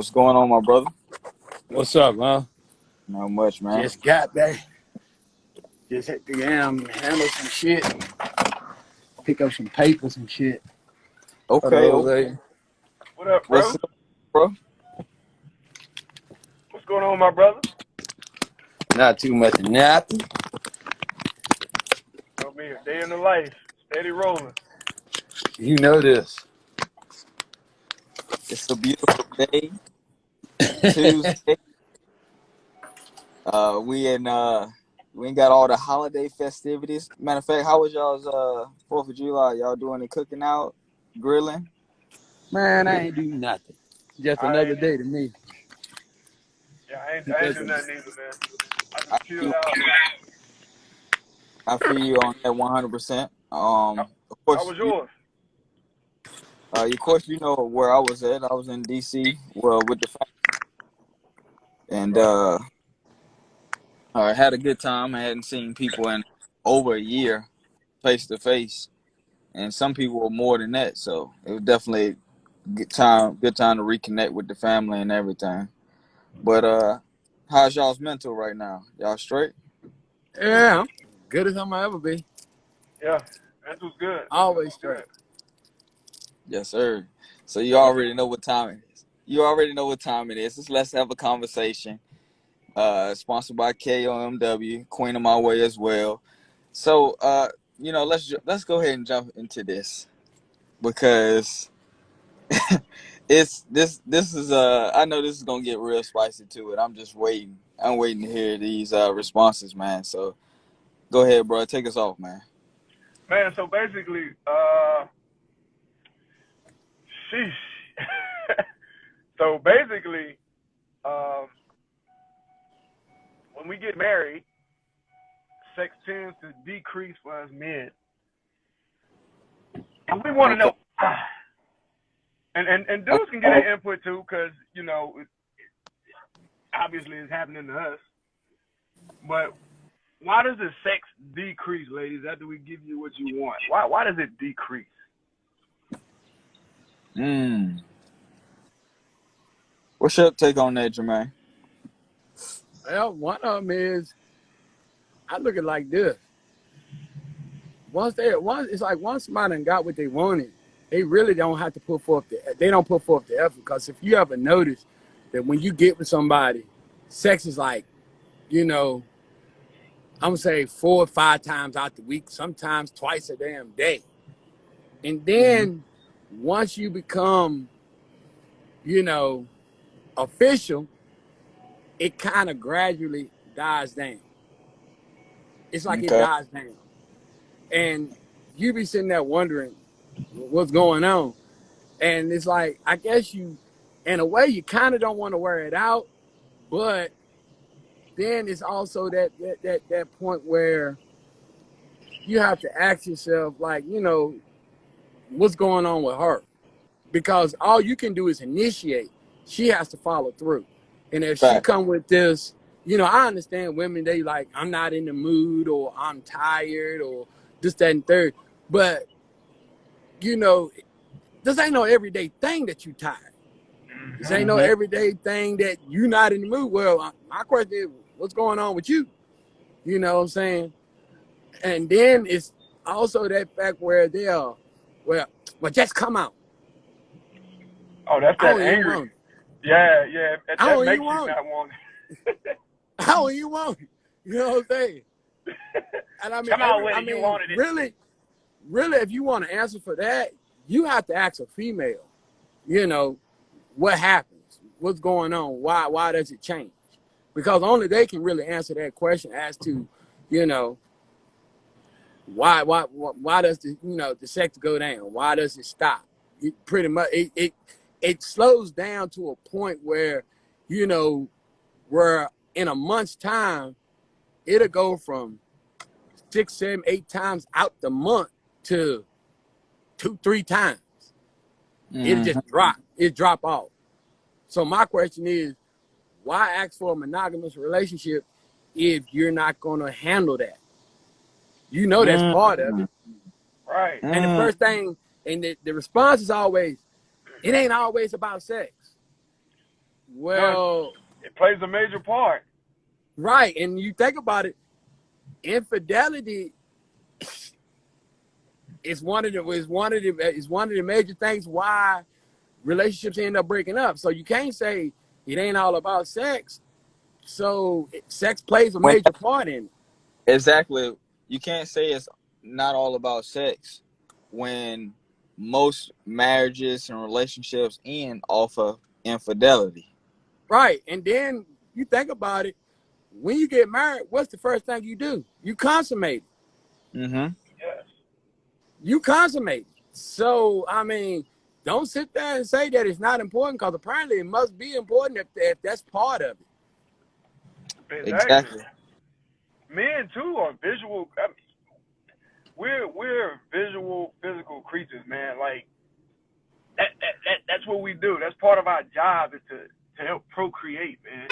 What's going on, my brother? What's up, man? Not much, man. Just got back. Just had to handle some shit, pick up some papers and shit for the Okay, old okay. lady. What up, What's bro? up, bro? What's going on, my brother? Not too much of nothing. Gonna be a day in the life. Steady rolling. You know this. It's a beautiful day, Tuesday. We ain't got all the holiday festivities. Matter of fact, how was y'all's 4th of July? Y'all doing the cooking out, grilling? Man, I ain't do nothing. Just I another ain't, day to me. I ain't do nothing either, man. I I just chilled feel, out. I feel you on that 100%. How, Of how course, was yours? you know where I was at. I was in DC, well, with the family, and Right. I had a good time. I hadn't seen people in over a year, face to face, and some people were more than that. So it was definitely good time to reconnect with the family and everything. But how's y'all's mental right now? Y'all straight? Yeah, I'm good as I'm gonna ever be. Yeah, that was good. That Always was good. straight. Yes, sir. So you Yeah, already know what time it is. You already know what time it is. Let's have a conversation. Sponsored by KOMW, Queen of My Way as well. So let's go ahead and jump into this because this is I know this is gonna get real spicy to it. I'm just waiting. I'm waiting to hear these responses, man. So go ahead, bro. Take us off, man. man. So basically, sheesh. So basically, um, when we get married, sex tends to decrease for us men, and we want to Okay. know. And Okay. dudes can get their input too, because obviously it's happening to us. But why does the sex decrease, ladies, after we give you what you want? Why does it decrease? Mm. What's your take on that, Jermaine? Well, one of them is I look at it like this. Once it's like once somebody done got what they wanted, they really don't have to they don't put forth the effort. Because if you ever notice that when you get with somebody, sex is like, you know, I'm gonna say 4 or 5 times out the week, sometimes twice a damn day. And Mm-hmm. then once you become, you know, official, it kind of gradually dies down. It's like it Okay. dies down. And you be sitting there wondering what's going on. And it's like, I guess you, in a way, you kind of don't want to wear it out, but then it's also that point where you have to ask yourself, like, what's going on with her? Because all you can do is initiate. She has to follow through. And if she Fact. come with this, I understand women, they like, I'm not in the mood or I'm tired or this, that, and third. But, this ain't no everyday thing that you tired. This ain't no Mm-hmm. everyday thing that you're not in the mood. Well, my question is, what's going on with you? You know what I'm saying? And then it's also that fact where well, just come out. Oh, that's I that don't even angry. want it. Yeah. I That don't even makes you want it. not want it. I don't even want it. You know what I'm saying? And I mean, Come on with it. You wanted it. really, really, if you want to answer for that, you have to ask a female. You know, what happens? What's going on? Why does it change? Because only they can really answer that question as to, you know, why does the sex go down? Why does it stop? Pretty much it slows down to a point where, you know, where in a month's time it'll go from 6, 7, 8 times out the month to 2, 3 times. It'll Mm-hmm. just drop. It drop off. So my question is, why ask for a monogamous relationship if you're not going to handle that? That's part of Mm-hmm. it. Right. And the Mm-hmm. first thing, and the response is always, it ain't always about sex. No, Well, it plays a major part. right, and you think about it, infidelity is one of the major things why relationships end up breaking up. So you can't say it ain't all about sex. So sex plays a When major part in it. exactly, you can't say it's not all about sex when most marriages and relationships end off of infidelity. Right. And then you think about it, when you get married, what's the first thing you do? You consummate. Mm-hmm. Yes. You consummate. So I mean, don't sit there and say that it's not important, because apparently it must be important if that's part of it. Exactly. Exactly. Men too are visual. I mean, we're visual, physical creatures, man. Like that's what we do. That's part of our job is to help procreate, man.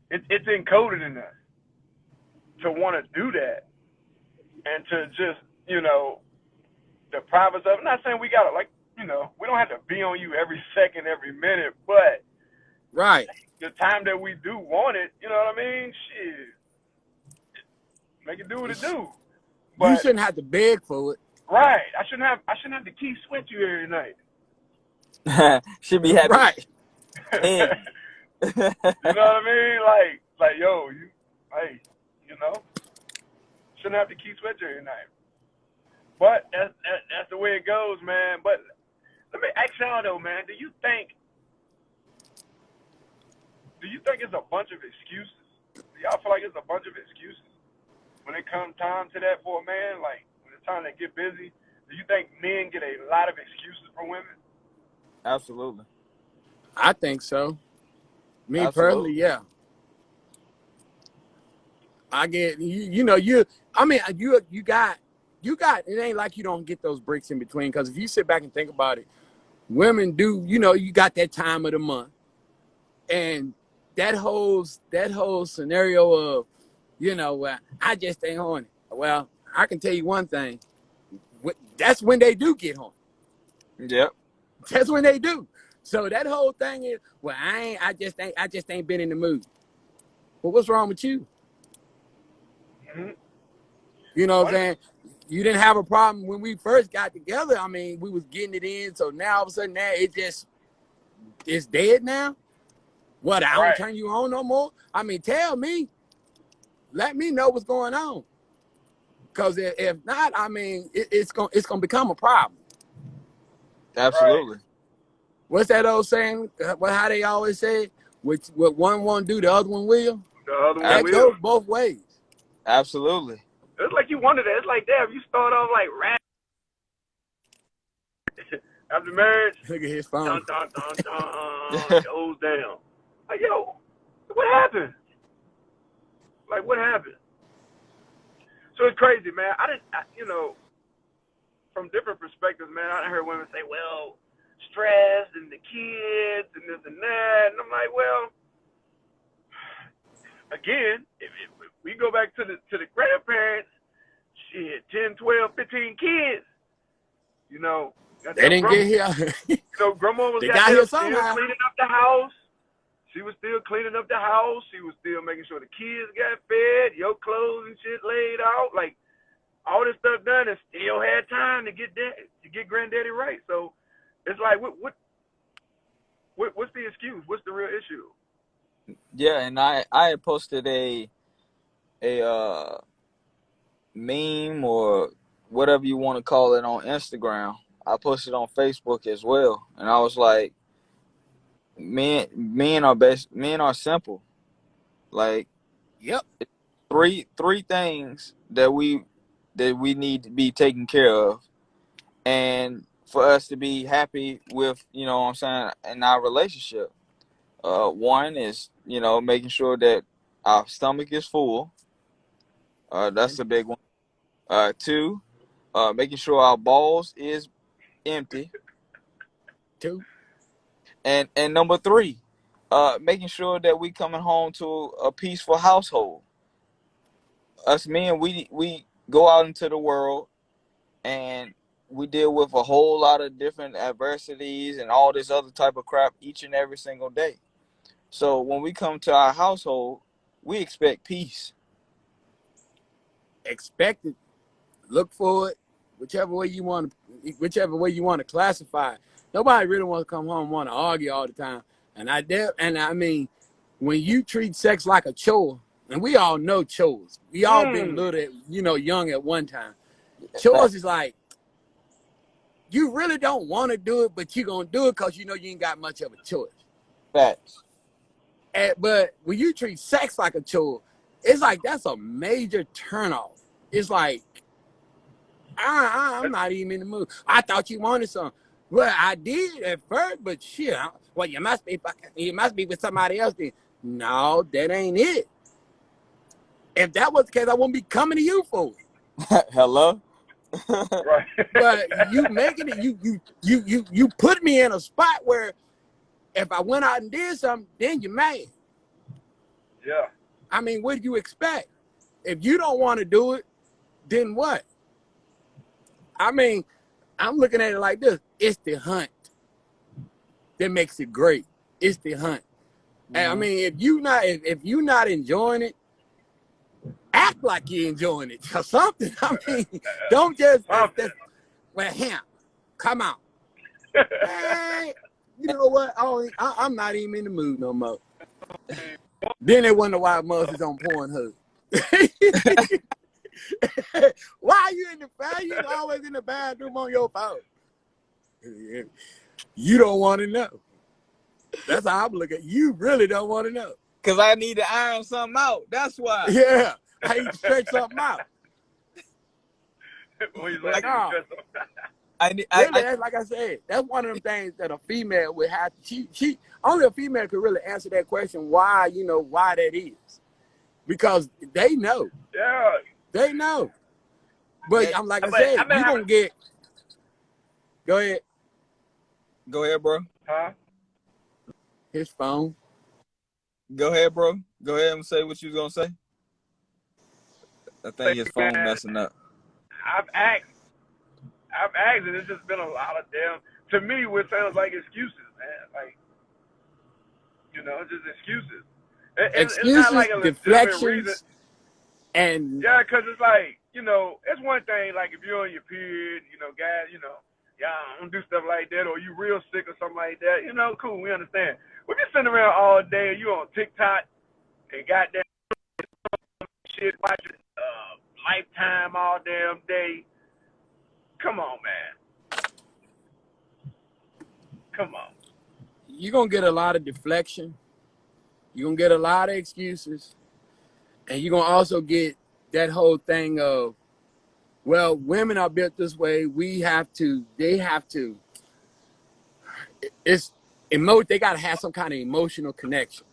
It's encoded in us to want to do that and to just deprive us of. I'm not saying we gotta we don't have to be on you every second, every minute, but Right. the time that we do want it, you know what I mean? Shit, make it do what it do. You But shouldn't have to beg for it. right, I shouldn't have to keep sweat you every night. Should be happy. Right. Hey. You know what I mean? Like yo, hey, you know, shouldn't have to keep sweat you every night. But that's the way it goes, man. But let me ask y'all though, man. Do you think it's a bunch of excuses? Do y'all feel like it's a bunch of excuses when it comes time to that for a man? Like when it's time to get busy, do you think men get a lot of excuses from women? Absolutely. I think so. Me personally, Absolutely. yeah. I get you know you. I mean you got. It ain't like you don't get those breaks in between. Because if you sit back and think about it, women do. You got that time of the month, and that whole scenario of I just ain't horny. Well, I can tell you one thing. That's when they do get horny. Yep. That's when they do. So that whole thing is, well, I just ain't been in the mood. Well, what's wrong with you? Mm-hmm. You know what I'm What? saying? You didn't have a problem when we first got together. I mean, we was getting it in. So now all of a sudden now it's dead now. What, I don't Right. turn you on no more? I mean, tell me. Let me know what's going on. Because if not, I mean, it's gonna become a problem. Right. Absolutely. What's that old saying? How they always say, what one won't do, the other one will. The other one That Abs- will. goes both ways. absolutely. It's like you wonder that. It's like, damn, you start off like rap after marriage, Look at his phone. dun dun dun dun, goes down. Like, yo, what happened? Like, what happened? So it's crazy, man. From different perspectives, man, I heard women say, well, stress and the kids and this and that. And I'm like, well, again, if we go back to the grandparents, shit, 10, 12, 15 kids, you know, They goddamn didn't grandma, get here. grandma was They got goddamn here still somehow. cleaning up the house. She was still cleaning up the house. She was still making sure the kids got fed, your clothes and shit laid out. Like, all this stuff done and still had time to get granddaddy right. So it's like what's the excuse? What's the real issue? Yeah, and I had posted a meme or whatever you want to call it on Instagram. I posted on Facebook as well, and I was like, men are simple. Like Yep. three things that we need to be taken care of, and for us to be happy with, what I'm saying, in our relationship. One is, making sure that our stomach is full. That's the big one. Two, making sure our balls is empty. Two. And number three, making sure that we coming home to a peaceful household. Us men, we go out into the world and we deal with a whole lot of different adversities and all this other type of crap each and every single day. So when we come to our household, we expect peace. Expect it, look for it, whichever way you want to classify it. Nobody really wants to come home and want to argue all the time. And I mean, when you treat sex like a chore, and we all know chores. We all been little, young at one time. Chores is like, you really don't want to do it, but you're going to do it because you know you ain't got much of a choice. Facts. But when you treat sex like a chore, it's like that's a major turnoff. It's like, I'm not even in the mood. I thought you wanted some. Well, I did at first, but shit. Well, you must be with somebody else then. No, that ain't it. If that was the case, I wouldn't be coming to you for it. Hello? Right. But you making it, you put me in a spot where if I went out and did something, then you're mad. Yeah. I mean, what do you expect? If you don't want to do it, then what? I mean, I'm looking at it like this. It's the hunt that makes it great. It's the hunt. And I mean, if you're not enjoying it, act like you're enjoying it or something. I mean, don't just well, him, come on. Hey, you know what? I'm not even in the mood no more. Then they wonder why Muzz is on Pornhub. Why are you in the bathroom? You always in the bathroom on your phone. You don't want to know. That's how I'm looking. You really don't want to know. Because I need to iron something out. That's why. Yeah. I need to stretch something out. Like, Like I said, that's one of them things that a female would have to, she only a female could really answer that question, why that is. Because they know. Yeah. They know. But I'm like I said, you gonna get. Go ahead. Go ahead, bro. Huh? His phone. Go ahead, bro. Go ahead and say what you was gonna say. I think his phone messing up. I've asked, and it's just been a lot of to me, what sounds like excuses, man. Like, just excuses. Excuses, it's not like a deflections, reason. and yeah, because it's like, it's one thing, like if you're on your period, guys, y'all don't do stuff like that, or you real sick or something like that, cool, we understand. When you're sitting around all day, you on TikTok and goddamn shit, watching Lifetime all damn day. Come on, man. Come on. you're gonna get a lot of deflection. You're gonna get a lot of excuses, and you're gonna also get that whole thing of, well, women are built this way. They have to. They gotta have some kind of emotional connection.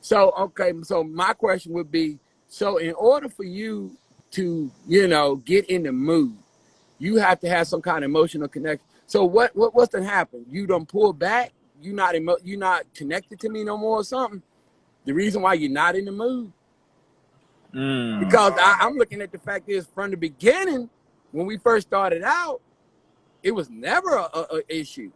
So, okay, so my question would be, so in order for you to, get in the mood, you have to have some kind of emotional connection. So what's to happen? You done pull back? You're not connected to me no more or something? The reason why you're not in the mood? Because I'm looking at the fact is, from the beginning, when we first started out, it was never a issue.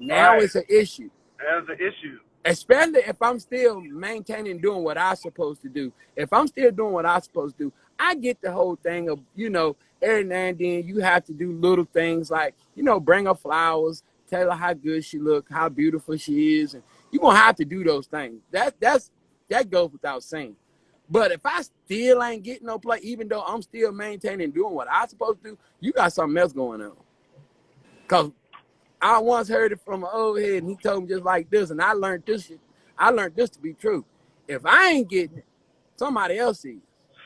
Now it's an issue. That's an issue. Especially if I'm still maintaining doing what I'm supposed to do. If I'm still doing what I'm supposed to do, I get the whole thing of, every now and then you have to do little things like, bring her flowers, tell her how good she look, how beautiful she is. And you're going to have to do those things. That goes without saying. But if I still ain't getting no play, even though I'm still maintaining doing what I'm supposed to do, you got something else going on. Because I once heard it from an old head, and he told me just like this, and I learned this to be true. If I ain't getting it, somebody else is.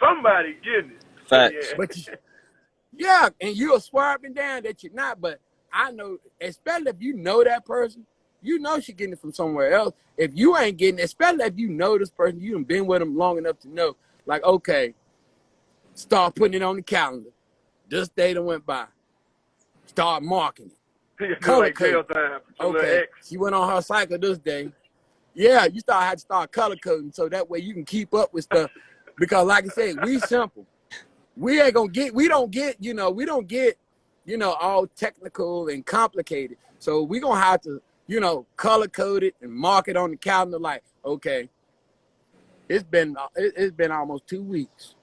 Somebody getting it. Facts. Yeah. But and you'll swear up and down that you're not, but I know, especially if you know that person, she's getting it from somewhere else. If you ain't getting it, especially if you know this person, you done been with them long enough to know, like, okay, start putting it on the calendar. This day that went by. Start marking it. Color like jail code. time. Okay, she went on her cycle this day. Yeah, you had to start color coding so that way you can keep up with stuff. Because like I said, we simple. We don't get all technical and complicated. So we gonna have to color coded and mark it on the calendar. Like, okay, it's been almost 2 weeks.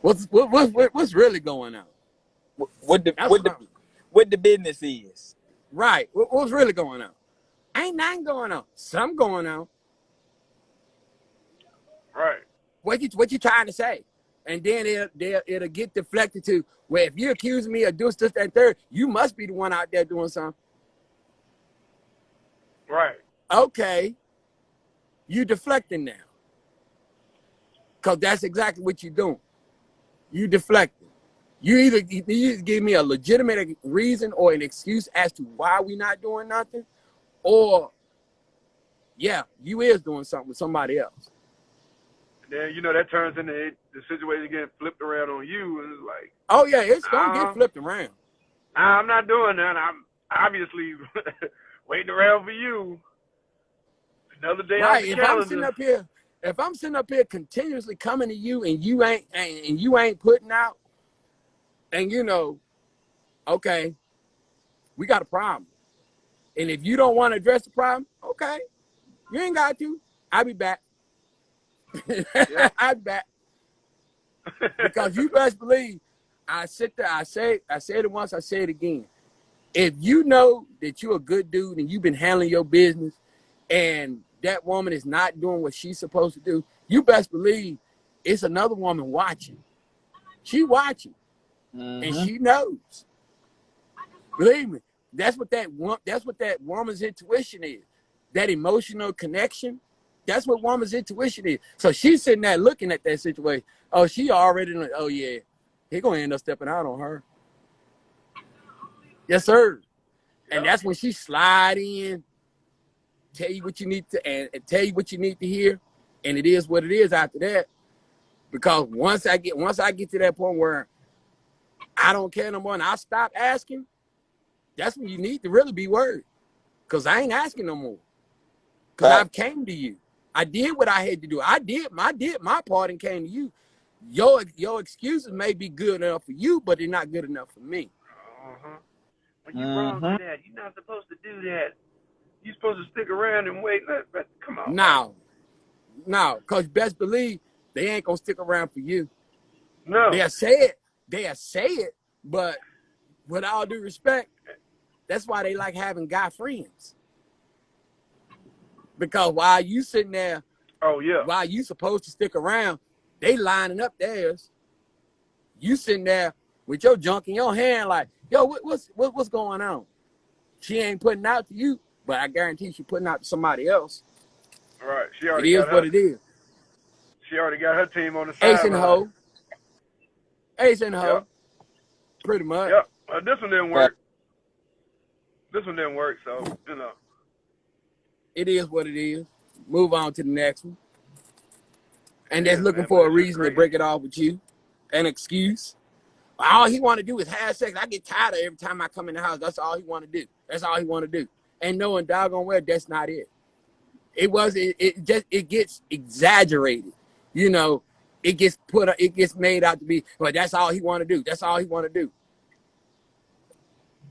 What's really going on? What the That's what the what the business is. right. What's really going on? Ain't nothing going on. Something going on. Right. What you trying to say? And then it'll get deflected to where if you accuse me of doing this, that, third, you must be the one out there doing something. Right. Okay, you deflecting now. Because that's exactly what you're doing. You deflecting. You either give me a legitimate reason or an excuse as to why we not doing nothing, or yeah, you is doing something with somebody else. Then that turns into the situation getting flipped around on you, and it's like, oh yeah, it's gonna get flipped around. I'm not doing that. I'm obviously waiting around for you. Another day Right. on the If calendar. I'm sitting up here continuously coming to you and you ain't putting out, and okay, we got a problem. And if you don't want to address the problem, okay, you ain't got to. I'll be back. Yep. I'll be back. Because you best believe I sit there, I said it once, I say it again. If you know that you're a good dude and you've been handling your business and that woman is not doing what she's supposed to do, you best believe it's another woman watching. She watching. And she knows. Believe me, that's what that woman's intuition is. That emotional connection. That's what woman's intuition is. So she's sitting there looking at that situation. Oh, she already know. Oh yeah, he gonna end up stepping out on her. Yes, sir. Yep. And that's when she slide in, tell you what you need to, and tell you what you need to hear, and it is what it is after that. Because once I get to that point where I don't care no more and I stop asking, that's when you need to really be worried. Because I ain't asking no more. Because I've came to you. I did what I had to do. I did my part and came to you. Your excuses may be good enough for you, but they're not good enough for me. When you wrong for that, you're not supposed to do that. You're supposed to stick around and wait. Come on. Now, because best believe they ain't gonna stick around for you. No. They'll say it, but with all due respect, that's why they like having guy friends. Because while you sitting there, while you supposed to stick around, they lining up theirs. You sitting there with your junk in your hand, like, yo, what's going on? She ain't putting out to you, but I guarantee she putting out to somebody else. Right. It is what it is. She already got her team on the Ace in sideline. the hole. Pretty much. Yep. This one didn't work. So it is what it is. Move on to the next one. And that's looking for a reason to break it off with you. An excuse. All he want to do is have sex. I get tired of every time I come in the house. That's all he want to do. That's all he want to do. And knowing doggone well, that's not it. It gets exaggerated. It gets made out to be, well, that's all he want to do. That's all he want to do.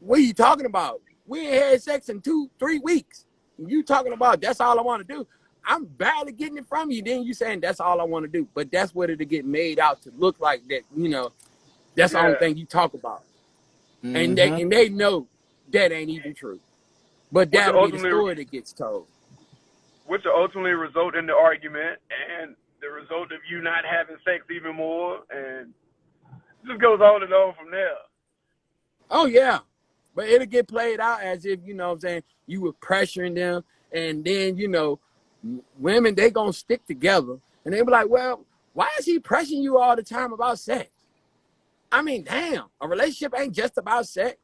What are you talking about? We ain't had sex in 2-3 weeks. You talking about that's all I want to do. I'm barely getting it from you. Then you saying that's all I want to do. But that's what it'll get made out to look like that, that's the only thing you talk about. And they know that ain't even true. But that'll be the story that gets told. Which will ultimately result in the argument and the result of you not having sex even more, and it just goes on and on from there. Oh yeah. But it'll get played out as if, you were pressuring them, and then, women, they gonna stick together, and they be like, well, why is he pressuring you all the time about sex? I mean, damn, a relationship ain't just about sex.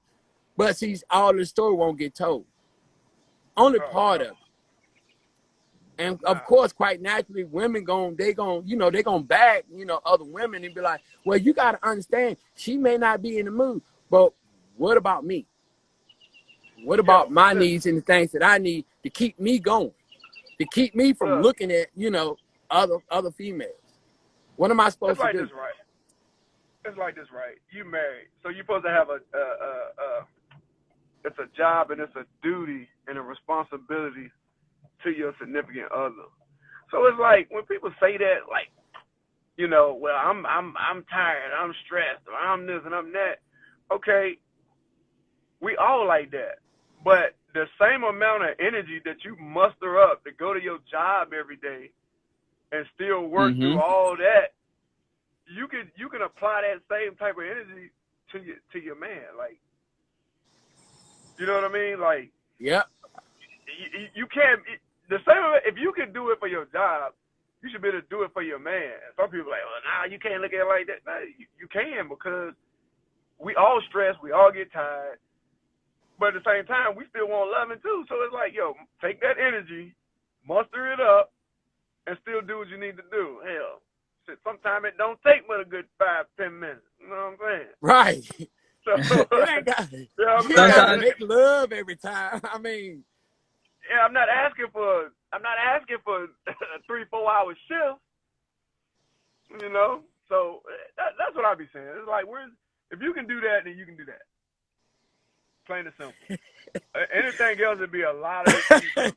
But see, all the story won't get told. Only part of it. And of course, quite naturally, women they gonna bag, other women and be like, well, you gotta understand, she may not be in the mood, but what about me? What about my needs and the things that I need to keep me going, to keep me from looking at, other females? What am I supposed to do? It's like this, right? You married, so you're supposed to have a it's a job and it's a duty and a responsibility to your significant other. So it's like when people say that, like, you know, well, I'm tired, I'm stressed, or I'm this and I'm that. Okay, we all like that. But the same amount of energy that you muster up to go to your job every day and still work through all that, you can apply that same type of energy to your man. Like, you know what I mean? Like, Yep. you can't the same. If you can do it for your job, you should be able to do it for your man. Some people are like, well, nah, you can't look at it like that. Nah, you can, because we all stress, we all get tired, but at the same time, we still want loving too. So it's like, yo, take that energy, muster it up, and still do what you need to do. Hell, sometimes it don't take but a good 5-10 minutes. You know what I'm saying? Right. So It ain't got, you know what you I'm gotta saying? make love every time. I mean, Yeah, I'm not asking for a 3-4 hour shift. You know, so that's what I be saying. It's like, if you can do that, then you can do that. Plain and simple. Anything else would be a lot of excuses.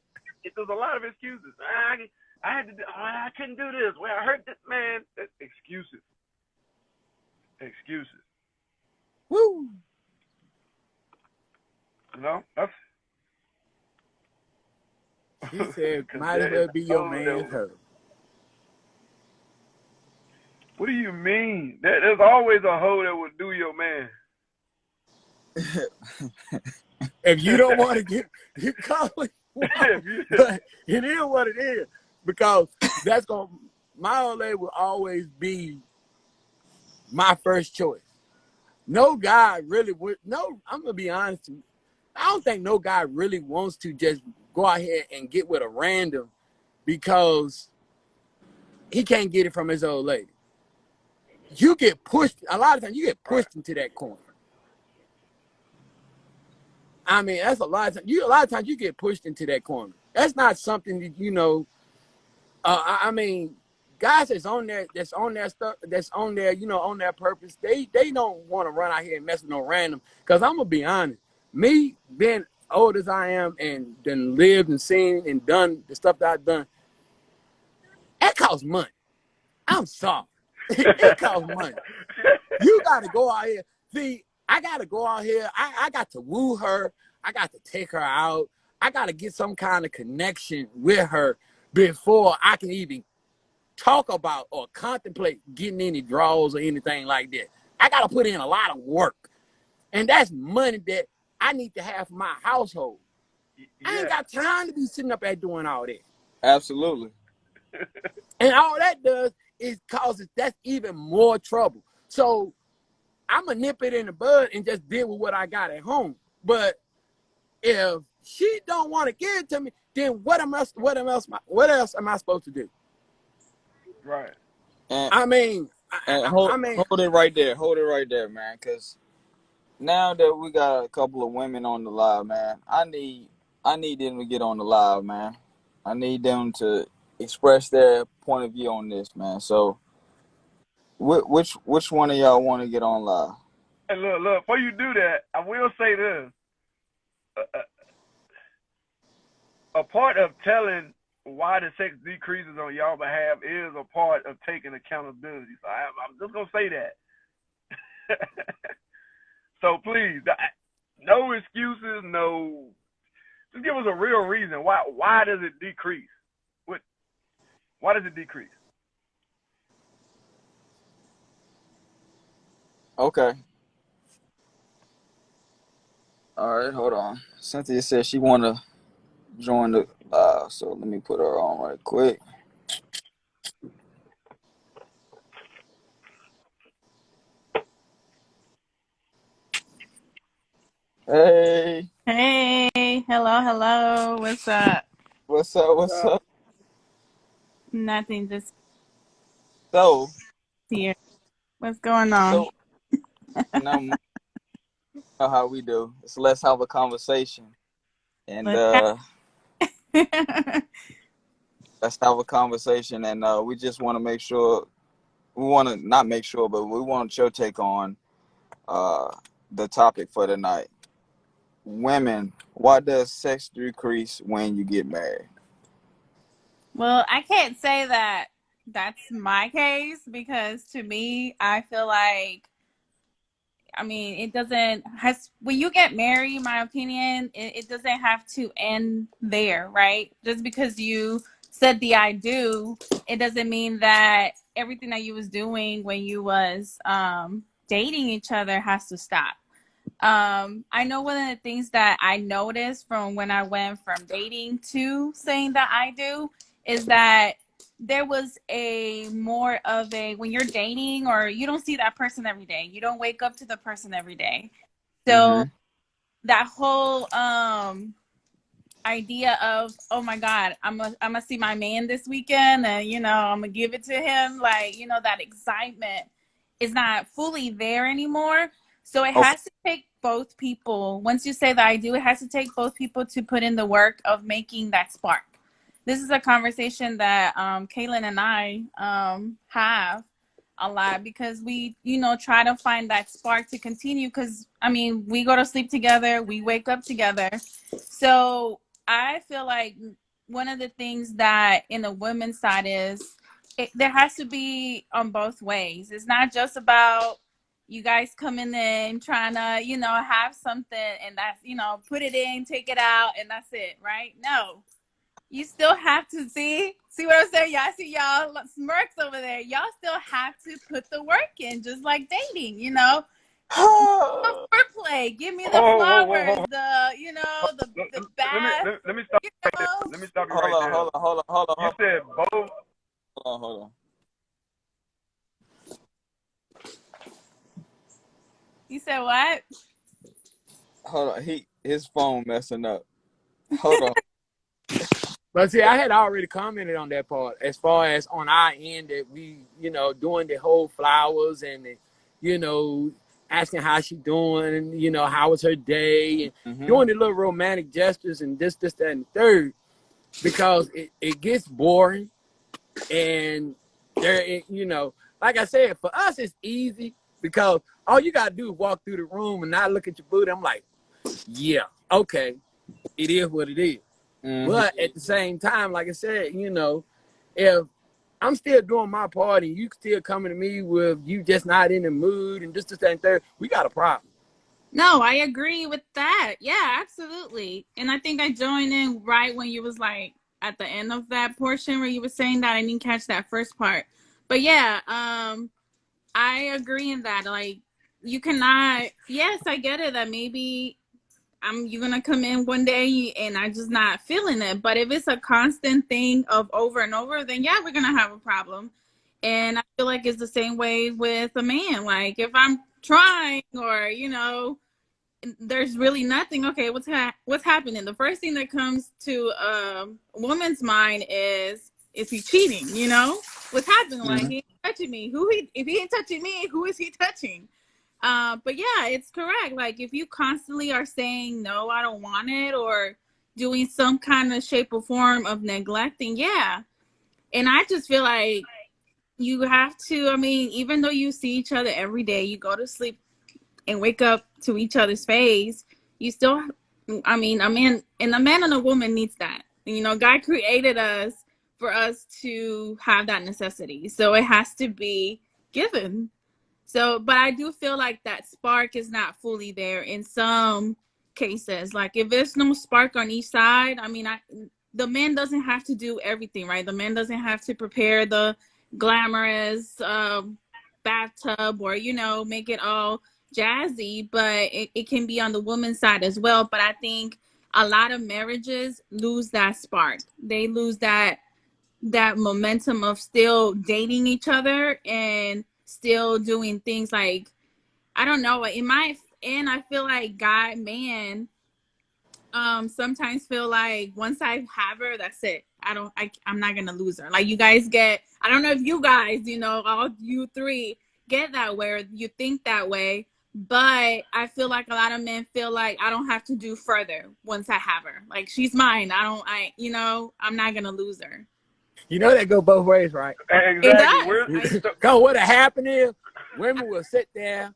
There's a lot of excuses. I had to do, I couldn't do this. Well, I hurt this man. Excuses. Excuses. woo. You know, that's. He said, might as well be your man's husband. What do you mean? There's always a hoe that will do your man. If you don't want to get, you call it. But it is what it is, because my old lady will always be my first choice. No guy really would. No, I'm gonna be honest. I don't think no guy really wants to just go out here and get with a random because he can't get it from his old lady. You get pushed a lot of times. You get pushed into that corner. I mean, that's a lot of times. A lot of times you get pushed into that corner. That's not something that, you know. I mean, guys that's on their stuff, that's on their, you know, on their purpose. They don't want to run out here and mess with no random. Because I'm gonna be honest, me being old as I am and then lived and seen and done the stuff that I've done, that costs money. I'm sorry, it costs money. You got to go out here. See, I got to go out here. I got to woo her. I got to take her out. I got to get some kind of connection with her before I can even talk about or contemplate getting any draws or anything like that. I got to put in a lot of work. And that's money that I need to have for my household. Yeah. I ain't got time to be sitting up there doing all that. Absolutely. And all that does is causes that's even more trouble. So I'm gonna nip it in the bud and just deal with what I got at home. But if she don't want to give it to me, then what else am I supposed to do? Right. And, I mean, hold it right there, man. Because now that we got a couple of women on the live, man, I need them to get on the live, man. I need them to express their point of view on this, man. So, which one of y'all want to get on live? Hey, look. Before you do that, I will say this: a part of telling why the sex decreases on y'all behalf is a part of taking accountability. So I'm just gonna say that. So please, no excuses, no. Just give us a real reason. Why does it decrease? Why does it decrease? Okay. All right, hold on. Cynthia said she want to join the live, so let me put her on right quick. Hey. Hey, hello. What's up? What's up? Nothing, just So, here. What's going on? now you know how we do. So let's have a conversation. And let's have a conversation, and we just want to make sure, but we want your take on the topic for tonight. women, why does sex decrease when you get married? Well, I can't say that that's my case because to me, I feel like, I mean, it doesn't has when you get married, in my opinion, it doesn't have to end there, right? Just because you said the I do, it doesn't mean that everything that you was doing when you was dating each other has to stop. I know one of the things that I noticed from when I went from dating to saying that I do is that there was a more of a when you're dating or you don't see that person every day. You don't wake up to the person every day. So Mm-hmm. that whole idea of, oh my God, I'm gonna see my man this weekend and I'm gonna give it to him, like, that excitement is not fully there anymore. So it Okay. has to take both people. Once you say that I do, it has to take both people to put in the work of making that spark. This is a conversation that Kaylin and I have a lot because we, try to find that spark to continue. Because, I mean, we go to sleep together, we wake up together. So I feel like one of the things that in the women's side is there has to be on both ways. It's not just about you guys coming in trying to, have something and that's, put it in, take it out, and that's it, right? No, you still have to see what I'm saying. Y'all see y'all smirks over there. Y'all still have to put the work in, just like dating. Foreplay. Give me the flowers. Whoa. The bath. Let me stop You right there. know. Let me stop you Hold right on, there. hold on, hold on, hold on, You said both. hold on. You said what? Hold on. His phone messing up. Hold on. But see, I had already commented on that part as far as on our end that we, doing the whole flowers and, you know, asking how she doing, how was her day and Mm-hmm. doing the little romantic gestures and this, that, and the third because it gets boring and like I said, for us, it's easy because all you got to do is walk through the room and not look at your booty. I'm like, yeah, okay, it is what it is. Mm-hmm. But at the same time, like I said, if I'm still doing my part and you still coming to me with you just not in the mood and this, and third, we got a problem. No, I agree with that. Yeah, absolutely. And I think I joined in right when you was like at the end of that portion where you were saying that. I didn't catch that first part. But yeah, I agree in that. Like, you cannot. Yes, I get it that maybe you're gonna come in one day and I just not feeling it. But if it's a constant thing of over and over, then yeah, we're gonna have a problem. And I feel like it's the same way with a man. Like if I'm trying or there's really nothing. Okay, what's happening? The first thing that comes to a woman's mind is he cheating? What's happening? Like Mm-hmm. he ain't touching me. If he ain't touching me, who is he touching? But yeah, it's correct. Like if you constantly are saying no, I don't want it, or doing some kind of shape or form of neglecting, yeah. And I just feel like you have to. I mean, even though you see each other every day, you go to sleep and wake up to each other's face, you still, I mean, a man and a woman needs that. God created us for us to have that necessity. So it has to be given. So, but I do feel like that spark is not fully there in some cases. Like if there's no spark on each side, I mean, the man doesn't have to do everything, right? The man doesn't have to prepare the glamorous bathtub or, make it all jazzy, but it can be on the woman's side as well. But I think a lot of marriages lose that spark. They lose that momentum of still dating each other and still doing things like, I don't know, I feel like man sometimes feel like once I have her, that's it. I'm not gonna lose her. Like you guys I don't know if you guys, all you three get that way or you think that way, but I feel like a lot of men feel like I don't have to do further once I have her. Like she's mine. I'm not gonna lose her. That go both ways, right? It Exactly. does. Because what'll happen is women will sit there,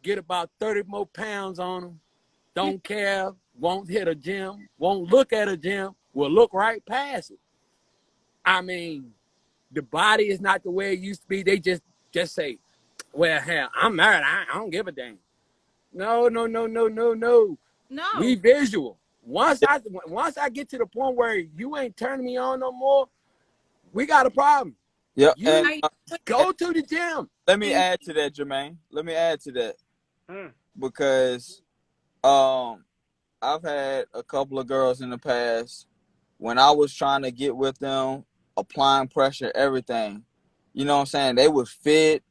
get about 30 more pounds on them, don't care, won't hit a gym, won't look at a gym, will look right past it. I mean, the body is not the way it used to be. They just say, well, hell, I'm married. I don't give a damn. No. We No. visual. Once I get to the point where you ain't turning me on no more, we got a problem. Yep. You And go to the gym. let me add to that, Jermaine. Let me add to that Mm. because I've had a couple of girls in the past when I was trying to get with them, applying pressure, everything. You know what I'm saying? They was fit,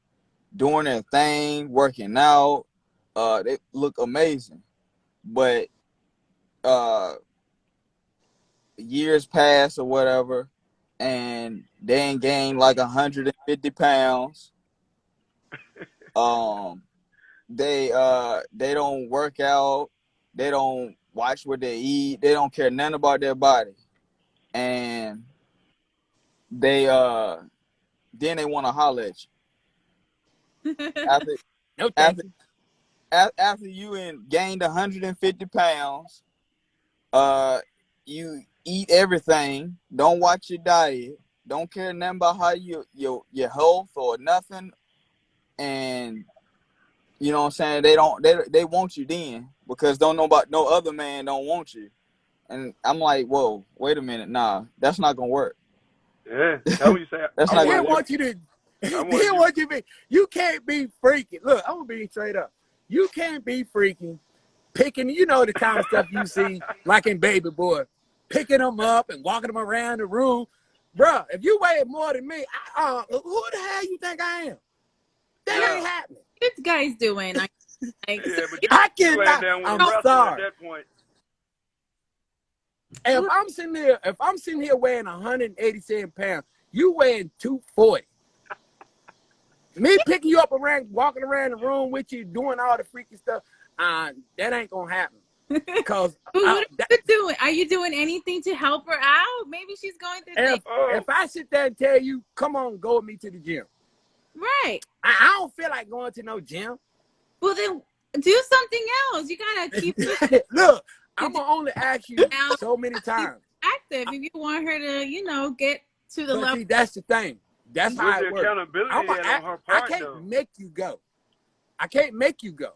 doing their thing, working out. They look amazing. But years pass or whatever, and they ain't gained like 150 pounds. They don't work out. They don't watch what they eat. They don't care nothing about their body, and they then they want to holler at you after No, thank after you. after you gained 150 pounds. You eat everything. Don't watch your diet. Don't care nothing about how your health or nothing. And you know what I'm saying? They want you then because don't know about no other man don't want you. And I'm like, whoa, wait a minute, nah, that's not gonna work. Yeah. Tell me you say That's I not They gonna want you. work. want you to. I They want you. want you to be. You can't be freaking. Look, I'm gonna be straight up. You can't be freaking picking. You know the kind of stuff you see, like in Baby Boy, picking them up and walking them around the room, bruh. If you weigh more than me, who the hell you think I am? That Yeah. ain't happening. What you guys doing? Like, Yeah, but I you laying cannot. down with a I'm wrestler at sorry. that point. If I'm sitting here weighing 187 pounds, you weighing 240. Me picking you up around, walking around the room with you, doing all the freaky stuff, that ain't gonna happen. Cause But what are you doing? Are you doing anything to help her out? Maybe she's going through things. if I sit there and tell you, come on, go with me to the gym, Right. I don't feel like going to no gym. Well, then do something else. You gotta keep pushing Look, I'm gonna only ask you out, so many times. active if you want her to, get to the But level. see, that's the thing. That's Where's how the it works. accountability at on her I part can't though? make you go. I can't make you go.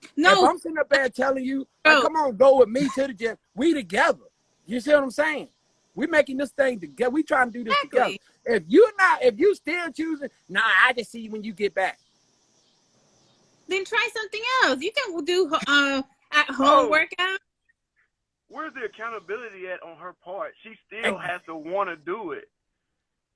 If No, I'm sitting up there telling you, bro. come on, go with me to the gym, we together. You see what I'm saying? We making this thing together. We trying to do this together. Exactly. If you still choosing, nah, I just see you when you get back. Then try something else. You can do at home Oh, workout. where's the accountability at on her part? She still And has to want to do it.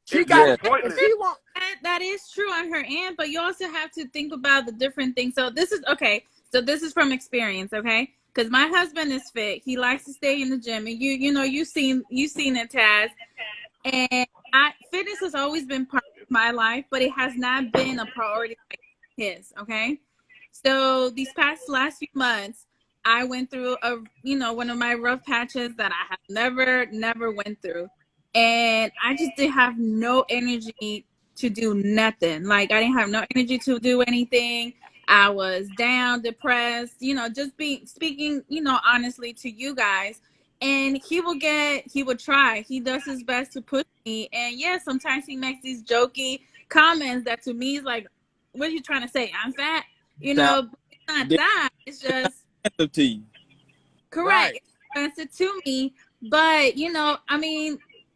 she It's got, Yeah. and pointless. she want. That is true on her end, but you also have to think about the different things. So this is okay. So this is from experience, okay? Because my husband is fit. He likes to stay in the gym, and you've seen it, Taz. And fitness has always been part of my life, but it has not been a priority like his. Okay, so these last few months, I went through one of my rough patches that I have never went through, and I just didn't have no energy to do nothing. Like I didn't have no energy to do anything. I was down, depressed, just speaking, honestly to you guys. And he would try. He does his best to push me. And yeah, sometimes he makes these jokey comments that to me is like, what are you trying to say? I'm fat? Sound It's not that. It's just offensive to you. correct. Right. It's offensive to me. But,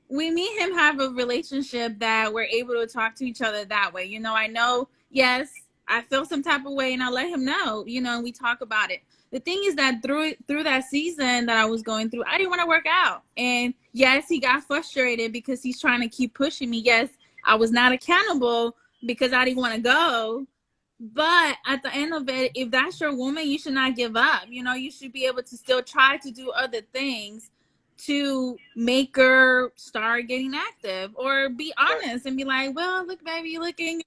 we me and him have a relationship that we're able to talk to each other that way. I know, yes, I feel some type of way and I let him know, and we talk about it. The thing is that through that season that I was going through, I didn't want to work out. And yes, he got frustrated because he's trying to keep pushing me. Yes, I was not accountable because I didn't want to go. But at the end of it, if that's your woman, you should not give up. You should be able to still try to do other things to make her start getting active, or be honest and be like, well, look, baby, you're looking,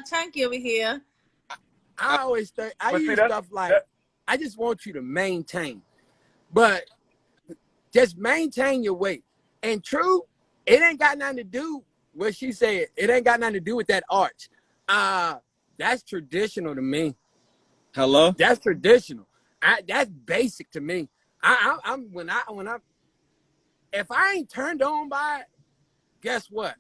chunky over here. I always think I But see, use that's stuff like, I just want you to maintain, but just maintain your weight. And true, it ain't got nothing to do. What she said, it ain't got nothing to do with that arch. That's traditional to me. Hello? That's traditional. That's basic to me. I'm when I if I ain't turned on by it, guess what?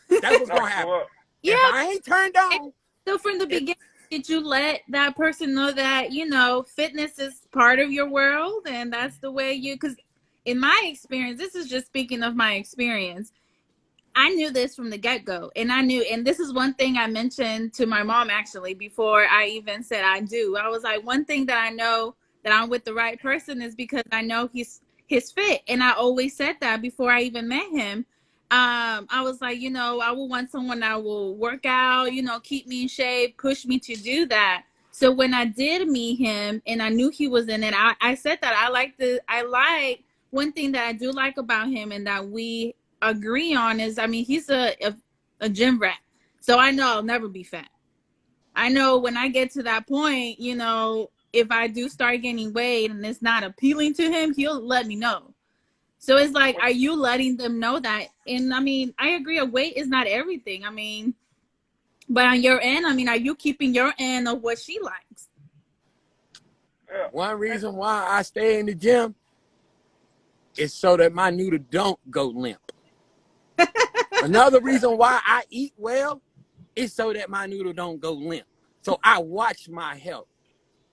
That's what's gonna happen. Yeah. If I ain't turned on, So from the beginning, did you let that person know that, you know, fitness is part of your world and that's the way you, because in my experience, this is just speaking of my experience, I knew this from the get-go. And I knew, and this is one thing I mentioned to my mom actually before I even said I do. I was like, one thing that I know that I'm with the right person is because I know he's fit. And I always said that before I even met him. I was like, you know, I will want someone that will work out, you know, keep me in shape, push me to do that. So when I did meet him and I knew he was in it, I said that I like one thing that I do like about him and that we agree on is, I mean, he's a gym rat. So I know I'll never be fat. I know when I get to that point, you know, if I do start gaining weight and it's not appealing to him, he'll let me know. So it's like, are you letting them know that? And I mean, I agree, a weight is not everything. I mean, but on your end, I mean, are you keeping your end of what she likes? Yeah. one reason why I stay in the gym is so that my noodle don't go limp. Another reason why I eat well is so that my noodle don't go limp. So I watch my health.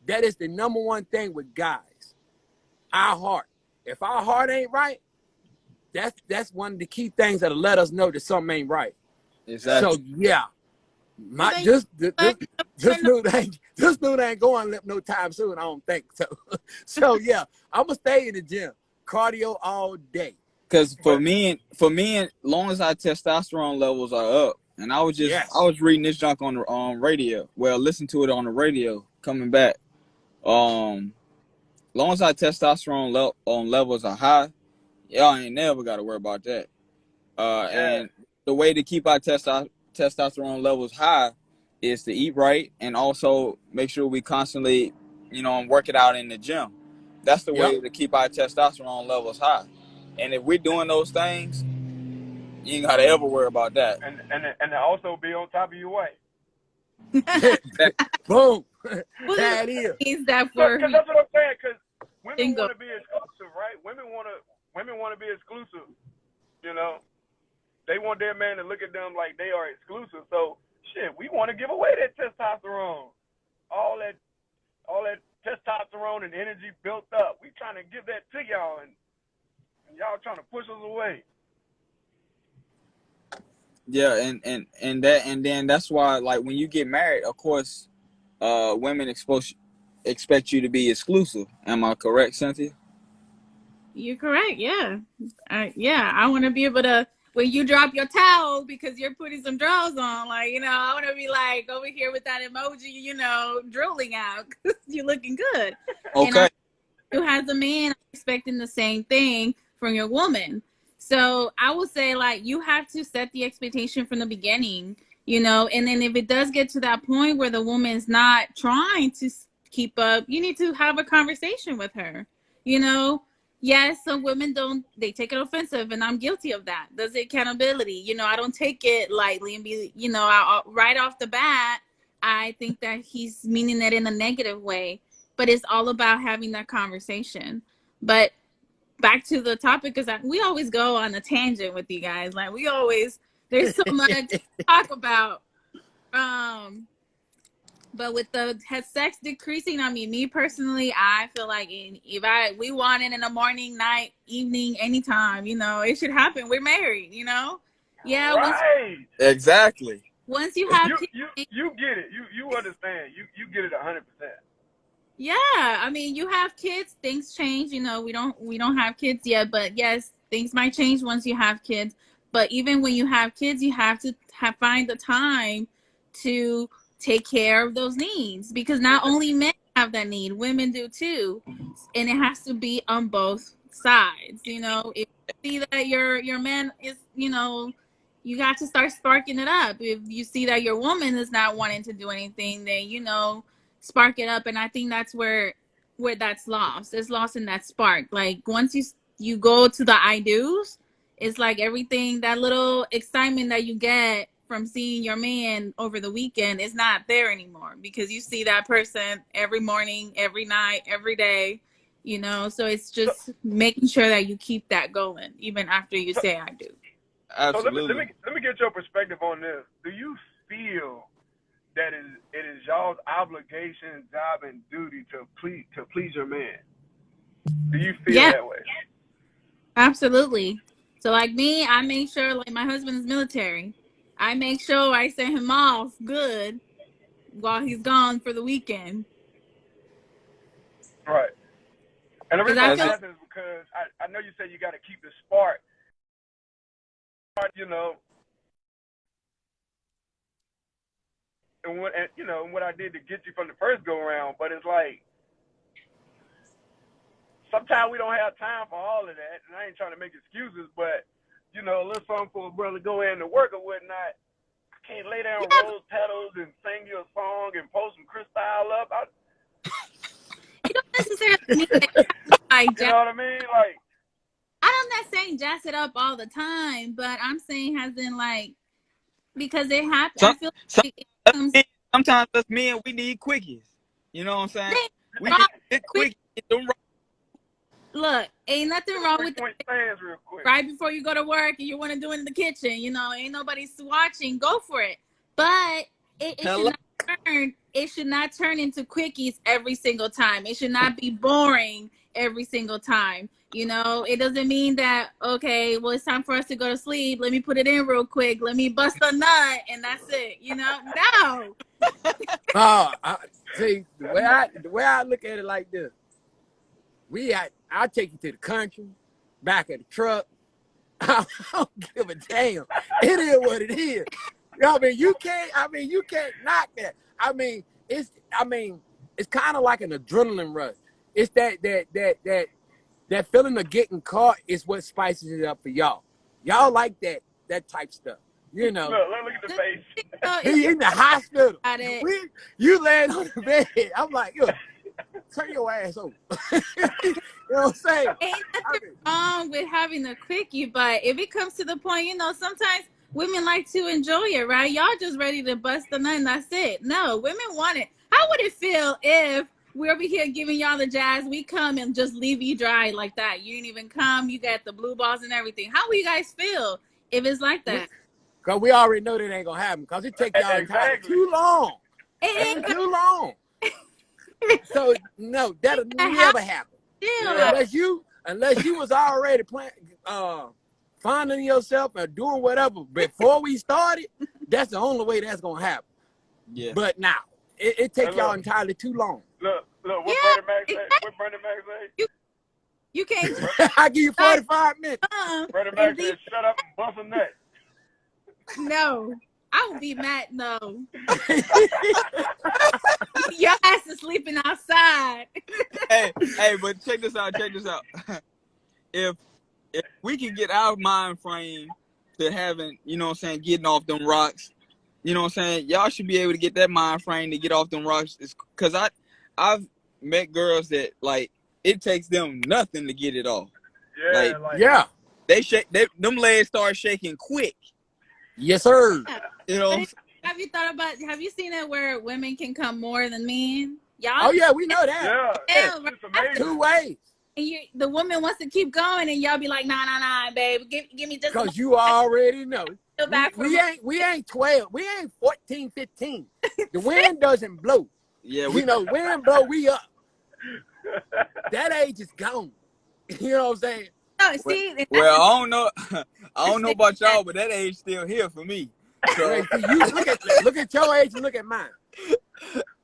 That is the number one thing with guys. Our heart. If our heart ain't right, that's one of the key things that'll let us know that something ain't right. Exactly. So yeah, this dude ain't going limp no time soon. I don't think so. So yeah, I'm gonna stay in the gym, cardio all day. Because for me, long as our testosterone levels are up, and I was reading this junk on the radio. Well, listen to it on the radio coming back. Long as our testosterone levels are high, y'all ain't never got to worry about that. And the way to keep our testosterone levels high is to eat right and also make sure we constantly, you know, work it out in the gym. That's the way to keep our testosterone levels high. And if we're doing those things, you ain't got to ever worry about that. And also be on top of your weight. Boom. Well, That is. that for Because that's what I'm saying. Because women Bingo. want to be exclusive, right? Women want to be exclusive. You know, they want their man to look at them like they are exclusive. So shit, we want to give away that testosterone, all that testosterone and energy built up. We trying to give that to y'all, and y'all trying to push us away. Yeah, and then that's why, like, when you get married, of course, women expect you to be exclusive. Am I correct, Cynthia? You're correct. Yeah. I want to be able to, when you drop your towel because you're putting some drawers on, like, you know, I want to be like over here with that emoji, you know, drooling out because you're looking good. Okay. And as a man, expecting the same thing from your woman. So I would say, like, you have to set the expectation from the beginning, you know, and then if it does get to that point where the woman's not trying to keep up, you need to have a conversation with her, you know. Yes, some women they take it offensive, and I'm guilty of that. There's accountability. You know, I don't take it lightly and be, you know, right off the bat, I think that he's meaning it in a negative way, but it's all about having that conversation. But back to the topic, because we always go on a tangent with you guys. Like, there's so much to talk about. But with the sex decreasing, I mean, me personally, I feel like we want it in the morning, night, evening, anytime, you know, it should happen. We're married, you know? Yeah. Right. Exactly. Once you have you get it. You understand. You get it 100%. Yeah. I mean, you have kids, things change, you know, we don't have kids yet, but yes, things might change once you have kids. But even when you have kids, you have to find the time to take care of those needs, because not only men have that need, women do too, and it has to be on both sides. You know, if you see that your man is, you know, you got to start sparking it up. If you see that your woman is not wanting to do anything, then, you know, spark it up. And I think that's where that's lost. It's lost in that spark. Like, once you go to the I do's, it's like everything, that little excitement that you get from seeing your man over the weekend is not there anymore, because you see that person every morning, every night, every day, you know. So it's So, just making sure that you keep that going even after you so, say I do. so Absolutely. let me get your perspective on this. Do you feel that it is y'all's obligation, job, and duty to please your man? Do you feel Yeah, that way? absolutely. So like me, I make sure, like my husband is military, I make sure I send him off good while he's gone for the weekend, Right. And the because reason I I'm That's feel it. asking is because I know you said you got to keep the spark, you know, and what I did to get you from the first go around. But it's like sometimes we don't have time for all of that, and I ain't trying to make excuses, but a little something for a brother go in to work or whatnot. I can't lay down yeah, rose petals and sing you a song and post some crystal up. you don't necessarily need to like You know what I mean? Like, I'm not saying jazz it up all the time, but I'm saying has in like, because it happens. I Some, feel some, like it us comes. men- sometimes us men, we need quickies. You know what I'm saying? Ain't We wrong need get with, quick, get them right. look, ain't nothing get a wrong with that. 3-point stands real quick. Right before you go to work and you want to do it in the kitchen, you know, ain't nobody watching. Go for it, but it should Hello. not turn. It should not turn into quickies every single time. It should not be boring every single time. You know, it doesn't mean that, okay, well, it's time for us to go to sleep. Let me put it in real quick. Let me bust a nut, and that's it. You know, no. See, the way I look at it like this, I'll take you to the country, back of the truck. I don't give a damn. It is what it is. You can't knock that. It's kind of like an adrenaline rush. It's that feeling of getting caught is what spices it up for y'all. Y'all like that type stuff. You know, Look at the face. It's he in the hospital. about it. You laying on the bed. I'm like, yo, turn your ass over. You know what I'm saying? Ain't nothing wrong with having a quickie, but if it comes to the point, you know, sometimes women like to enjoy it, right? Y'all just ready to bust a nut and that's it. No, women want it. How would it feel if we're over here giving y'all the jazz, we come and just leave you dry like that? You didn't even come, you got the blue balls and everything. How will you guys feel if it's like that? Because we already know that ain't going to happen because it take y'all entirely Exactly. too long. It Ain't ain't too long. So, no, that'll gonna never happen. feel Yeah. like Unless you was already finding yourself and doing whatever before we started, that's the only way that's going to happen. Yeah. But now, it take And y'all look. entirely too long. Look, what yeah, Bernie Mac say? exactly. What Bernie Mac say? You can't I give you 45 minutes. Bernie and Mac leave. said, "Shut up and bust a nut." No, I would be mad. No, your ass is sleeping outside. Hey, but check this out. Check this out. if we can get our mind frame to having, you know what I'm saying, getting off them rocks, you know what I'm saying, y'all should be able to get that mind frame to get off them rocks. Because I've met girls that, like, it takes them nothing to get it off. Yeah, Like, like Yeah. them legs start shaking quick. Yes, sir. You know what I'm But have you thought about? Have you seen it where women can come more than men? Y'all, Oh, yeah, we know that. yeah, hell, right? it's amazing. Two ways. And the woman wants to keep going, and y'all be like, nah, babe, give me just a Because you already know. little back for We ain't 12. We ain't 14, 15. The wind doesn't blow. Yeah, Wind blow, we up. That age is gone. You know what I'm saying? no. See, and that's well, the I don't know. I don't know thing about that y'all, but that age still here for me. So, Wait, see, you look at your age and look at mine.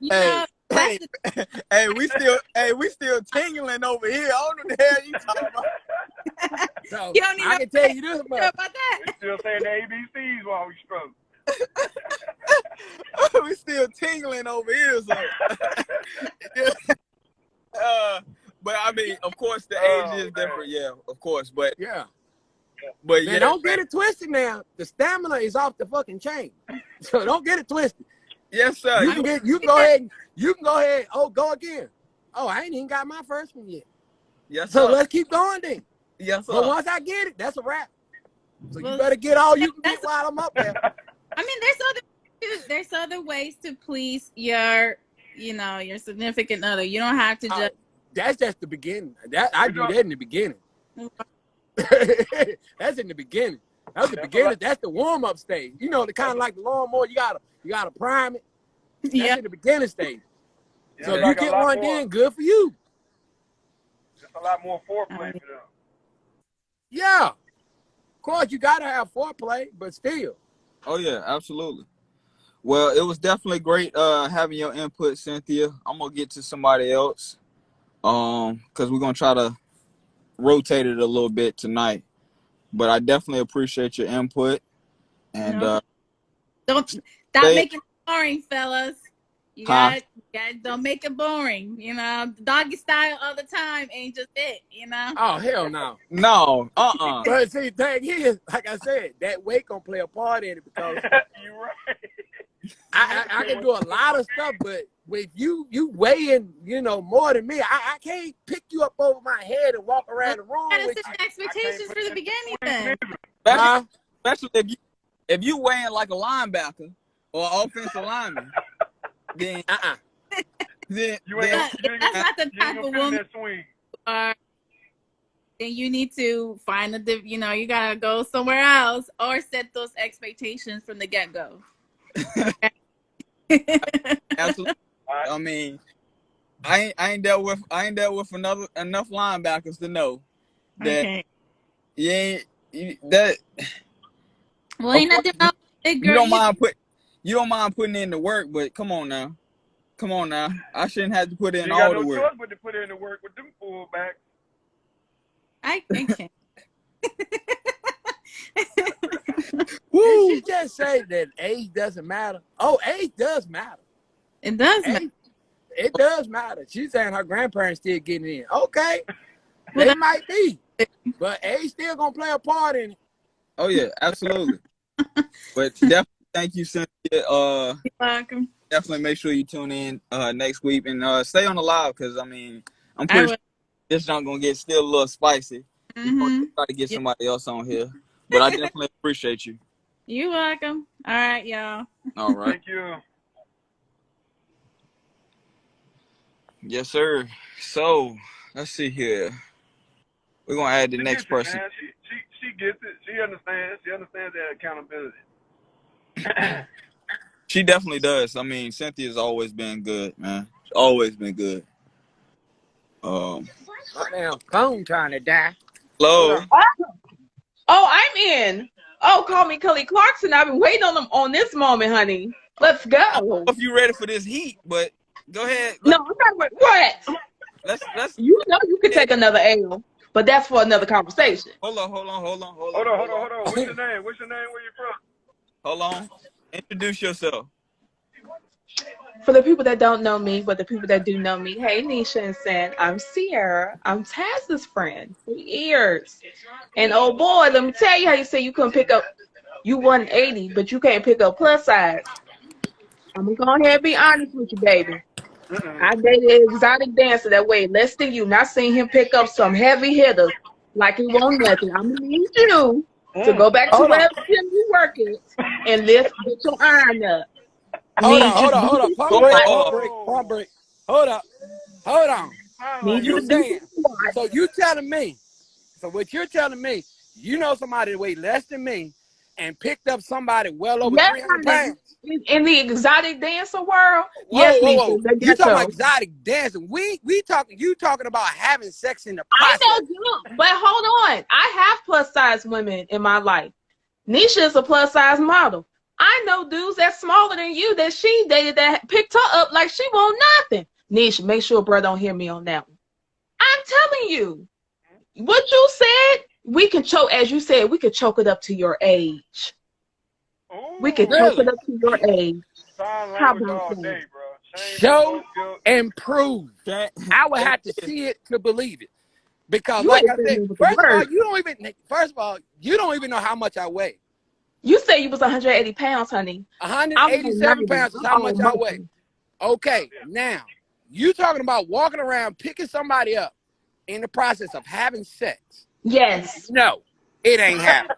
you hey, know that's hey, hey, we still tingling over here. I don't know what the hell you talking about. So you don't need I no can tell you this sure much. about that. We still saying the ABCs while we stroke. We still tingling over here. So, but I mean, of course, the age Oh, is man. different. Yeah, of course, but Yeah. But Now, yeah, don't get it twisted now. The stamina is off the fucking chain. So don't get it twisted. yes, sir. You can go ahead. Oh, go again. Oh, I ain't even got my first one yet. Yes, So sir. let's keep going then. Yes, sir. But once I get it, that's a wrap. So Well, you better get all you can that's get while I'm up there. I mean, there's other ways to please your, your significant other. You don't have to just. That's just the beginning. I do that in the beginning. That's in the beginning. That's the beginning. That's the warm up stage. You know, the kind of like the lawnmower. You gotta prime it. That's in the beginning stage. So if you get one in, good for you. Just a lot more foreplay for them. Yeah. Of course, you gotta have foreplay, but still. Oh yeah, absolutely. Well, it was definitely great having your input, Cynthia. I'm gonna get to somebody else, because we're gonna try to rotate it a little bit tonight. But I definitely appreciate your input, and don't stop making it boring, fellas. You got don't make it boring. Doggy style all the time ain't just it. Oh hell no. No, But see, the thing is, like I said, that weight gonna play a part in it because You're right. I can do a lot of stuff, but if you weighing, more than me, I can't pick you up over my head and walk around the room Gotta with set you. expectations for the beginning then. especially if you weighing like a linebacker or offensive lineman, then You ain't that's not the type of woman. swing. Then you need to find you gotta go somewhere else or set those expectations from the get-go. absolutely. I mean, I ain't dealt with enough linebackers to know that Well, ain't nothing wrong with it, girl. You don't mind putting in the work, but come on now. I shouldn't have to put in all the work. You got no choice but to put in the work with them fullbacks. I can't. Did she just say that age doesn't matter? Oh, age does matter. It does matter. It does matter. She's saying her grandparents still getting in. Okay, they might be, but age still gonna play a part in it. Oh yeah, absolutely. But definitely, thank you, Cynthia. You're welcome. Definitely make sure you tune in next week and stay on the live because I'm pretty sure this not gonna get still a little spicy. We're gonna try to get somebody else on here, but I definitely appreciate you. You're welcome. All right, y'all. All right. Thank you. Yes, sir. So let's see here. We're gonna add the next person. Man. She gets it. She understands. She understands that accountability. She definitely does. I mean, Cynthia's always been good, man. She's always been good. My damn phone trying to die. Hello. Oh, I'm in. Oh, call me Kelly Clarkson. I've been waiting on this moment, honey. Let's go. I don't know if you're ready for this heat, but go ahead. No, I'm not ready. What? Let's. You can take another L, but that's for another conversation. Hold on. Hold on. What's your name? Where you from? Hold on. Introduce yourself. For the people that don't know me, but the people that do know me, hey, Nisha and San, I'm Sierra. I'm Taz's friend for years. And oh boy, let me tell you how you say you couldn't pick up, you 180, but you can't pick up plus size. I'm going to go ahead and be honest with you, baby. I dated an exotic dancer that weighed less than you. Not seeing him pick up some heavy hitters like he won't nothing. I'm going to need you to go back to wherever gym you work at and lift your iron up. Hold on. Pump break. Hold on. So you telling me, what you're telling me, you know somebody that weighed less than me and picked up somebody well over 300 pounds. In the exotic dancer world? Whoa. You talking about exotic dancing. You talking about having sex in the process. I know, but hold on. I have plus size women in my life. Nisha is a plus size model. I know dudes that's smaller than you that she dated that picked her up like she won't nothing. Nisha, make sure bro don't hear me on that one. I'm telling you, what you said, we can choke, as you said, we could choke it up to your age. We could choke it up to your age. How about that? Day, bro. Show and prove. I would have to see it to believe it. Because like I said, first of all, you don't even know how much I weigh. You say you was 180 pounds, honey. 187 pounds is how much I weigh. Okay, now, you talking about walking around picking somebody up in the process of having sex. Yes. No, it ain't happening.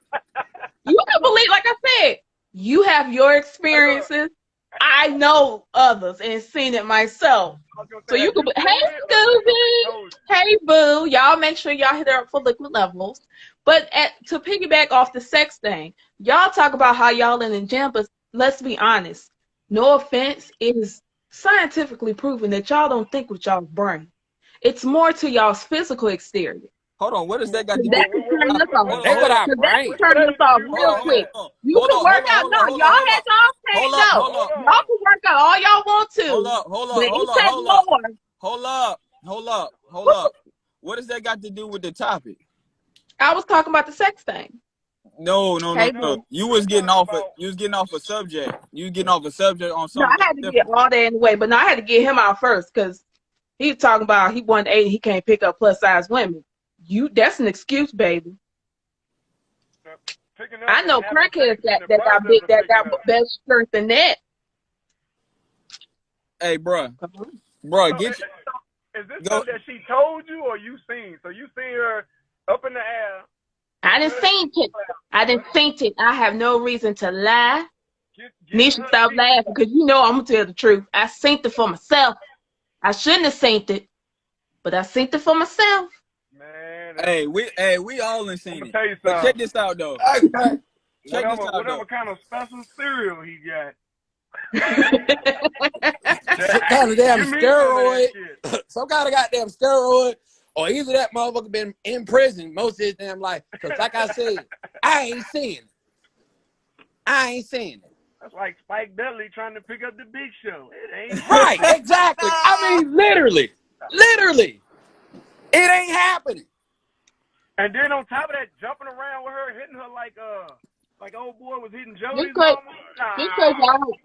You can believe, like I said, You have your Hey, look, experiences. I know others and seen it myself. I was gonna So say, you have could you be, seen hey it or did somebody Scooby, told you? hey Boo. Y'all make sure y'all hit her up for liquid levels. But to piggyback off the sex thing, y'all talk about how y'all in the gym, but let's be honest. No offense, it is scientifically proven that y'all don't think with y'all's brain. It's more to y'all's physical exterior. Hold on, what does that got Cause to do? that can turn us off. Hold They on, with hold on, our Cause that brain. can What turn us study did off you hold real on, hold say? on, quick. hold on, You hold can on, work hold on, out. hold No, on, hold y'all on, hold had on, y'all hold packed up, up. hold Hold up, on. Y'all can work out all y'all want hold to, up, hold but up, it hold up, takes hold up, more. hold up, hold up, hold up. What does that got to do with the topic? I was talking about the sex thing. No, no, no, Hey, no. boo. You We're was getting talking off a about you was getting off a subject. You was getting off a subject on No, I something had to get different. all that in the way, but no, I had to get him out first because he was talking about he 180, he can't pick up plus size women. That's an excuse, baby. picking up I and know having sex crackheads in that, the that got process big of that picking got up. better strength than that. Hey, bruh, Come on. bruh, So get is this go. something that she told you or you seen? So you seen her up in the air, I getting didn't her think it. I didn't think it. I have no reason to lie. getting Nisha, her stop laughing because you know I'm gonna tell the truth. I synced it for myself. I shouldn't have synced it, but I synced it for myself. man. Hey, we all in I'm seen gonna it. tell you But check something. this out though. Okay. Check this out Whatever though. kind of special cereal he got, Some kind of damn give me some of that steroid. shit. Some kind of goddamn steroid. Or either that motherfucker been in prison most of his damn life. Because like I said, I ain't seeing it. I ain't seeing it. That's like Spike Dudley trying to pick up the Big Show. It ain't Right, happening. exactly. I mean, literally. Literally. It ain't happening. And then on top of that, jumping around with her, hitting her like old boy was hitting just Jody's cause, mama. just cause Nah. y'all,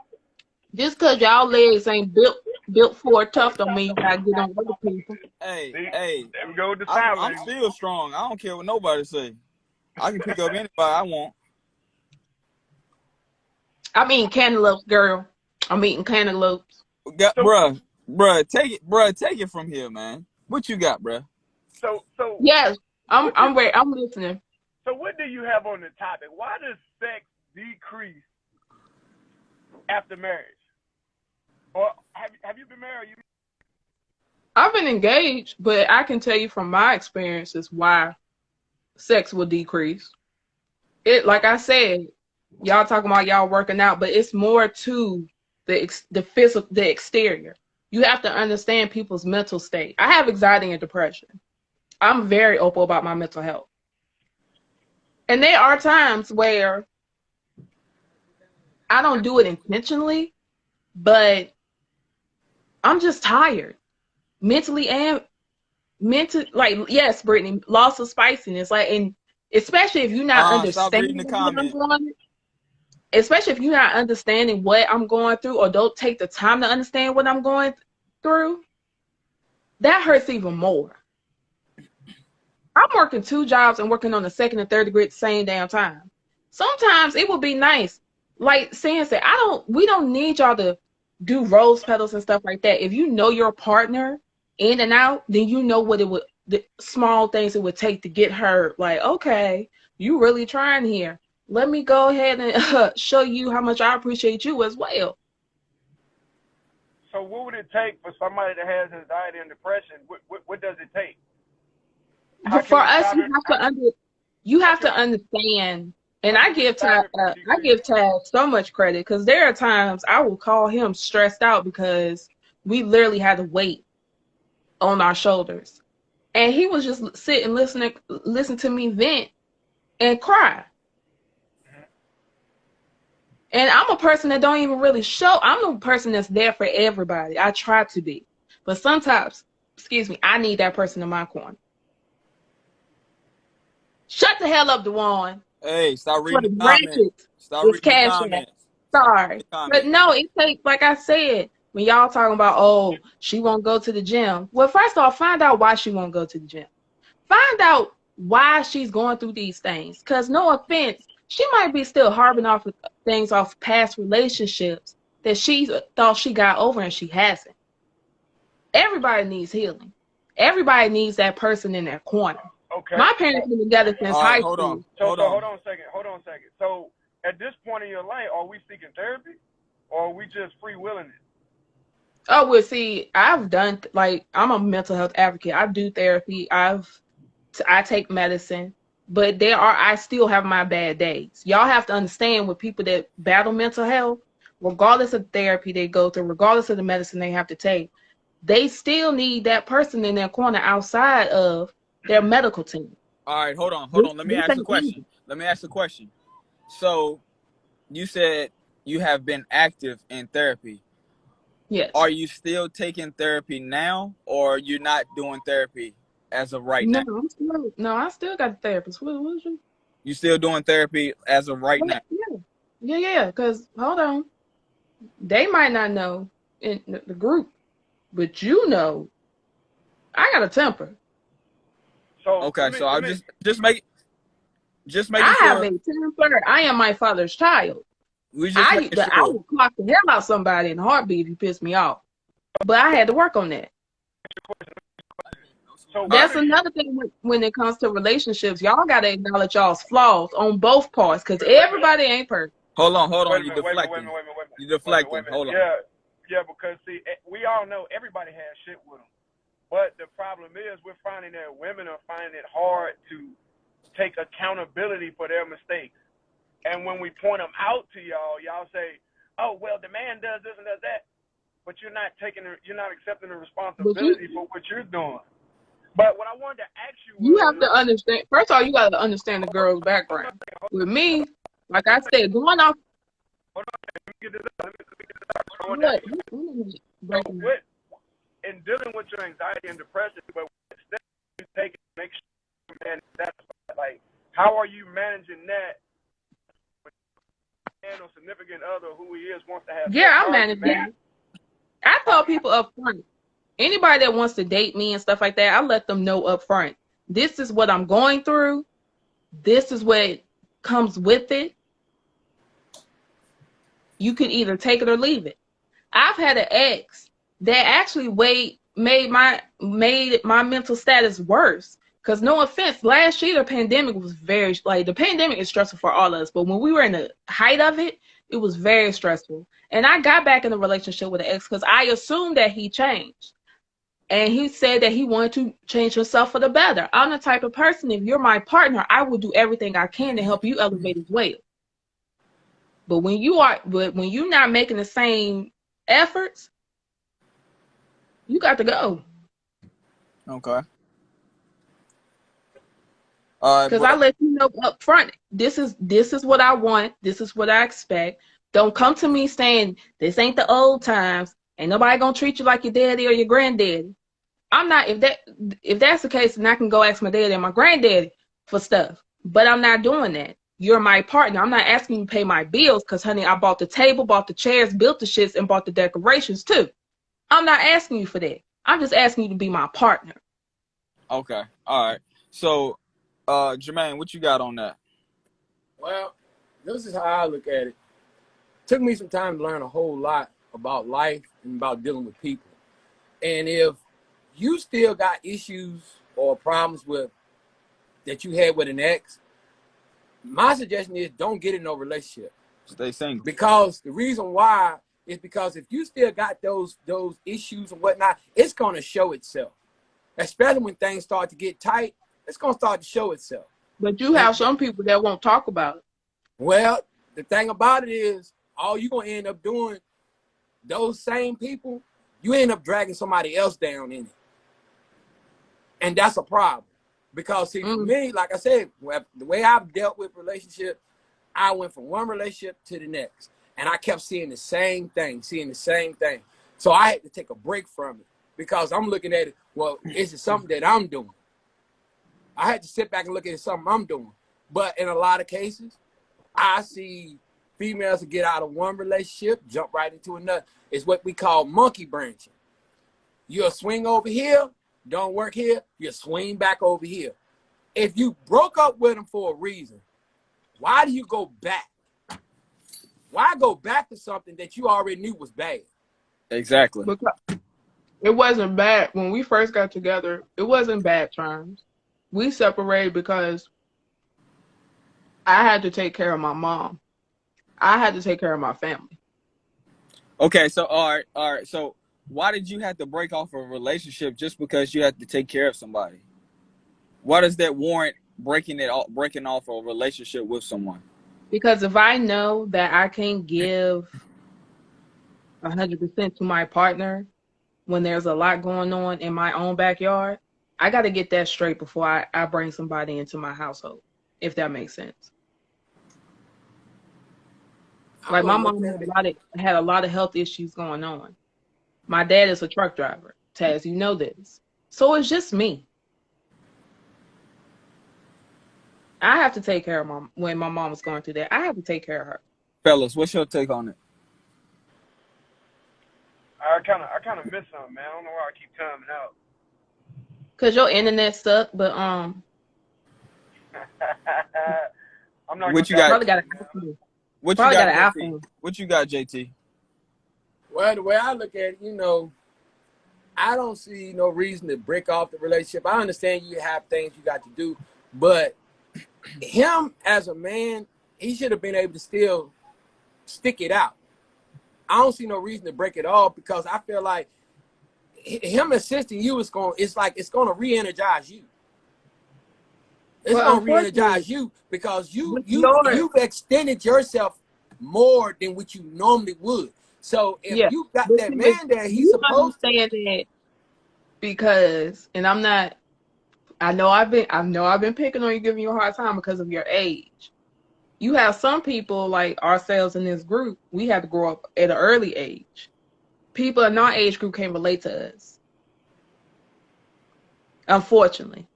just cause y'all legs ain't built for it tough don't mean you gotta get on other people. Hey, See, hey, there we go with the I'm silence. still strong. I don't care what nobody say. I can pick up anybody I want. I'm eating cantaloupes, girl. I'm eating cantaloupes. So Bruh, take it from here, man. What you got, bruh? so so Yes, I'm what do I'm ready. I'm listening. so what do you have on the topic? Why does sex decrease after marriage? Or have you been married? I've been engaged, but I can tell you from my experiences why sex will decrease. It, like I said, y'all talking about y'all working out, but it's more to the physical, the exterior. You have to understand people's mental state. I have anxiety and depression. I'm very open about my mental health. And there are times where I don't do it intentionally, but I'm just tired mentally and like yes, Brittany, loss of spiciness. Like, and especially if you're not Stop reading understanding the what I'm comment. going, especially if you're not understanding what I'm going through or don't take the time to understand what I'm going through, that hurts even more. I'm working 2 jobs and working on the second and third degree at the same damn time. Sometimes it would be nice, like saying, say, we don't need y'all to do rose petals and stuff like that. If you know your partner in and out, then you know what the small things it would take to get her, like, okay, you really trying here. Let me go ahead and show you how much I appreciate you as well. So what would it take for somebody that has anxiety and depression? What does it take? How For can we us, stop it? you How have can to understand. And how I can we give stop Tad, it from I decreasing? give Tad so much credit because there are times I will call him stressed out because we literally had to wait on our shoulders, and he was just sitting listen to me vent and cry. And I'm a person that don't even really show. I'm the person that's there for everybody. I try to be, but sometimes, excuse me, I need that person in my corner. Shut the hell up, Dewan. Hey, stop For reading the the comments. ratchets, Stop it's reading the cash app. comments. Stop Sorry. reading the But comments. no, it takes, like I said, when y'all talking about, oh, she won't go to the gym. Well, first off, find out why she won't go to the gym. Find out why she's going through these things. Because no offense, she might be still harboring off of things off past relationships that she thought she got over and she hasn't. Everybody needs healing. Everybody needs that person in their corner. Okay. My parents been together since All right, high hold on. school. So Hold on. hold on a second. Hold on a second. So at this point in your life, are we seeking therapy, or are we just free willing it? Oh, well, see, I've done like I'm a mental health advocate. I do therapy. I take medicine, but I still have my bad days. Y'all have to understand with people that battle mental health, regardless of therapy they go through, regardless of the medicine they have to take, they still need that person in their corner outside of their medical team. All right, hold on. Let me This ask a ain't easy. question. So you said you have been active in therapy. Yes. Are you still taking therapy now, or you're not doing therapy as of right now? I still got a therapist. What you? You still doing therapy as of right now? Yeah. Because hold on, they might not know in the group, but you know, I got a temper. So Okay, so let I'll me just making I have sure. a temper. I am my father's child. We just making I sure. will clock the hell out somebody in a heartbeat if you piss me off. But I had to work on that. so That's another thing when it comes to relationships. Y'all got to acknowledge y'all's flaws on both parts because everybody ain't perfect. Hold on. Wait a You minute, wait a minute, deflecting. wait a minute. You deflecting. Hold on. Yeah, because see, we all know everybody has shit with them. But the problem is we're finding that women are finding it hard to take accountability for their mistakes. And when we point them out to y'all, y'all say, "Oh, well, the man does this and does that," but you're not accepting the responsibility for what you're doing. But what I wanted to ask you You was, have to understand. First of all, you got to understand the girl's background. With me, like I said, going off. hold on, let me get this up. I want to What? ask you, so what, in dealing with your anxiety and depression, but what steps you take to make sure, man, that's like, how are you managing that? Man or significant other who he is wants to have sex. Yeah, I'm managing. I tell people up front. Anybody that wants to date me and stuff like that, I let them know up front. This is what I'm going through. This is what comes with it. You can either take it or leave it. I've had an ex that actually made my mental status worse. Because no offense, last year the pandemic was the pandemic is stressful for all of us. But when we were in the height of it, it was very stressful. And I got back in a relationship with an ex because I assumed that he changed. And he said that he wanted to change himself for the better. I'm the type of person, if you're my partner, I will do everything I can to help you elevate as well. But when you're not making the same efforts, you got to go. Okay. All right. Because I let you know up front, this is what I want. This is what I expect. Don't come to me saying this ain't the old times. Ain't nobody gonna treat you like your daddy or your granddaddy. I'm not. If that's the case, then I can go ask my daddy and my granddaddy for stuff. But I'm not doing that. You're my partner. I'm not asking you to pay my bills because, honey, I bought the table, bought the chairs, built the shits, and bought the decorations too. I'm not asking you for that. I'm just asking you to be my partner. Okay. All right. So, Jermaine, what you got on that? Well, this is how I look at it. Took me some time to learn a whole lot about life and about dealing with people. And if you still got issues or problems with that you had with an ex, my suggestion is don't get in no relationship. Stay single. Because the reason why is because if you still got those issues and whatnot, it's gonna show itself. Especially when things start to get tight, it's gonna start to show itself. But you have some people that won't talk about it. Well, the thing about it is, all you're gonna end up doing, those same people, you end up dragging somebody else down in it. And that's a problem. Because see, for me, like I said, the way I've dealt with relationships, I went from one relationship to the next. And I kept seeing the same thing. So I had to take a break from it because I'm looking at it, well, is it something that I'm doing? I had to sit back and look at it, something I'm doing. But in a lot of cases, I see females that get out of one relationship, jump right into another. It's what we call monkey branching. You'll swing over here, don't work here, you swing back over here. If you broke up with them for a reason, why do you go back? Why go back to something that you already knew was bad? Exactly. Because it wasn't bad. When we first got together, it wasn't bad terms. We separated because I had to take care of my mom. I had to take care of my family. Okay, so all right. So why did you have to break off a relationship just because you had to take care of somebody? Why does that warrant breaking off a relationship with someone? Because if I know that I can't give 100% to my partner when there's a lot going on in my own backyard, I got to get that straight before I bring somebody into my household, if that makes sense. I Like my would look mom at it. had a lot of health issues going on. My dad is a truck driver. Taz, you know this. So it's just me. I have to take care of mom when my mom was going through that. I have to take care of her. Fellas, what's your take on it? I kind of miss something, man. I don't know why I keep timing out. Cause your internet sucked, but I'm not What gonna you tell got? probably got an man. iPhone. What you Probably got, got an JT? iPhone. What you got, JT? Well, the way I look at it, I don't see no reason to break off the relationship. I understand you have things you got to do, but him as a man, he should have been able to still stick it out. I don't see no reason to break it off because I feel like him assisting you it's going to re-energize you. It's Well, going to unfortunately, re-energize you because with your you've extended yourself more than what you normally would. So if yeah, you got but that see, with man there, he's you supposed to. understand that because, and I'm not. I know I've been picking on you, giving you a hard time because of your age. You have some people like ourselves in this group. We had to grow up at an early age. People in our age group can't relate to us, unfortunately.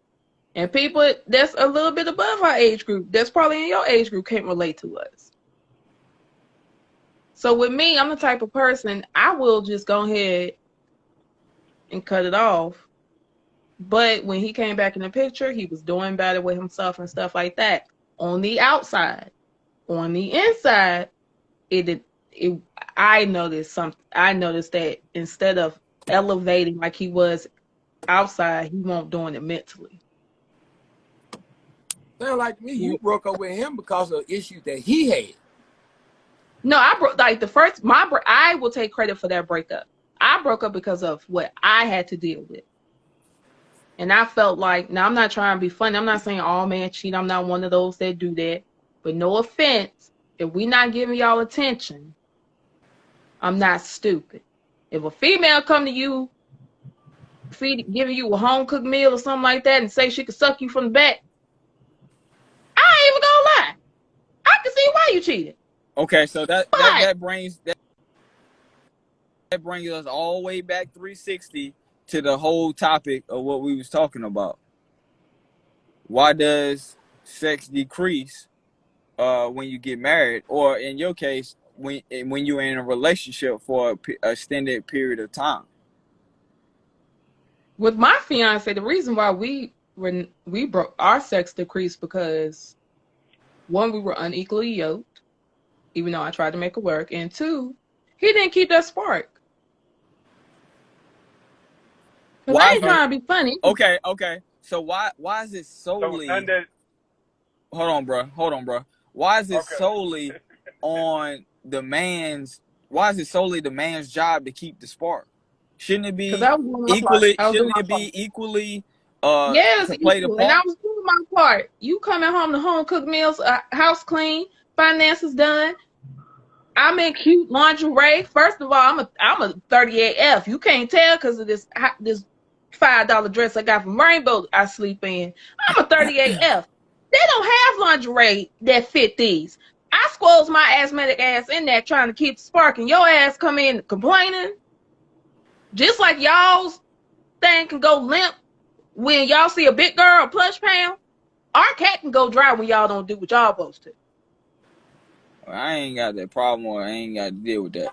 And people that's a little bit above our age group, that's probably in your age group, can't relate to us. So with me, I'm the type of person, I will just go ahead and cut it off. But when he came back in the picture, he was doing better with himself and stuff like that. On the outside. On the inside, it I noticed something. I noticed that instead of elevating like he was outside, he won't doing it mentally. Sound like to me, you broke up with him because of issues that he had. No, I broke like I will take credit for that breakup. I broke up because of what I had to deal with. And I felt like, now I'm not trying to be funny. I'm not saying all men cheat. I'm not one of those that do that. But no offense, if we not giving y'all attention, I'm not stupid. If a female come to you, giving you a home cooked meal or something like that and say she could suck you from the back, I ain't even gonna lie. I can see why you cheated. Okay, so that But brings us all the way back 360 to the whole topic of what we was talking about. Why does sex decrease when you get married, or in your case, when you're in a relationship for an extended period of time? with my fiance, the reason why we broke our sex decreased because one, we were unequally yoked, even though I tried to make it work, and two, he didn't keep that spark. Because I Why is ain't it trying to be funny. okay? So why is it So solely? none that. Hold on, bro. Why is it Okay. solely on the man's? Why is it solely the man's job to keep the spark? Shouldn't it Because be I was doing my part. equally? I was doing Shouldn't my it part. be equally Yeah, it's to play the equal. And I part? was doing my part. You coming home to home cooked meals, house clean, finances done. I'm in cute lingerie. First of all, I'm a 38F. You can't tell because of this $5 dress I got from Rainbow I sleep in. I'm a 38F. They don't have lingerie that fit these. I squoze my asthmatic ass in there trying to keep the spark, and your ass come in complaining. Just like y'all's thing can go limp when y'all see a big girl, a plush pound. Our cat can go dry when y'all don't do what y'all supposed to. I ain't got that problem, or I ain't got to deal with that.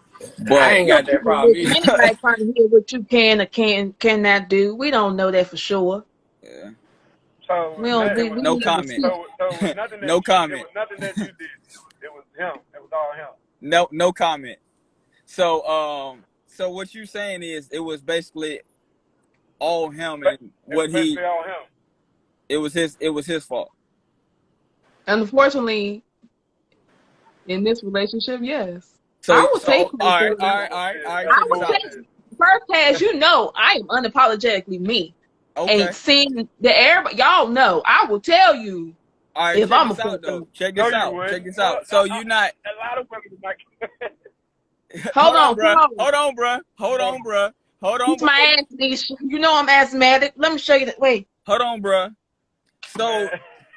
I But ain't got that problem either. Anybody trying to hear what you can or cannot do. We don't know that for sure. yeah, So We don't. it We was no never comment. see. so it was nothing that No It comment. was nothing that you did. It was him. It was all him. No comment. So so what you saying is it was basically all him, But and it was what basically all him. it was his fault. Unfortunately, In this relationship, yes. So, I will take all right, all accountability. right, all right, all right. That's I Check this would out. take bullshit. first pass, you know I am unapologetically me. And Okay. seeing the everybody y'all know, I will tell you All right, if check I'm a this fuck out though. up. Check No, this you out. Check wouldn't. this Well, out. So you not a lot of women like. Hold hold on, on, bruh. pause. Hold on, bruh. Hold No, on, bruh. Hold on Kiss before my you ass, Nisha. You know I'm asthmatic. Let me show you that. Wait. hold on, bruh. So man.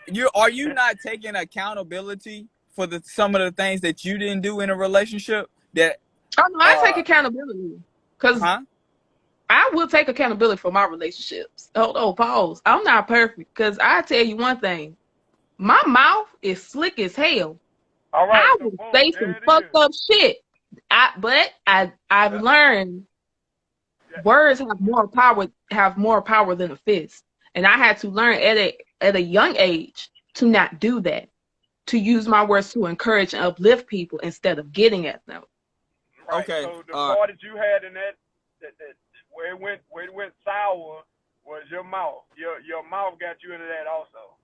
you not taking accountability for some of the things that you didn't do in a relationship that Oh no, I take uh accountability. Because huh? I will take accountability for my relationships. Oh, pause. I'm not perfect. Because I tell you one thing. My mouth is slick as hell. All right, I so will boom, say there some it fucked is. up shit. I've That, learned that, words have more power than a fist. And I had to learn at a young age to not do that. To use my words to encourage and uplift people instead of getting at them. right. Okay. So the part that you had in that where it went sour was your mouth. Your mouth got you into that also.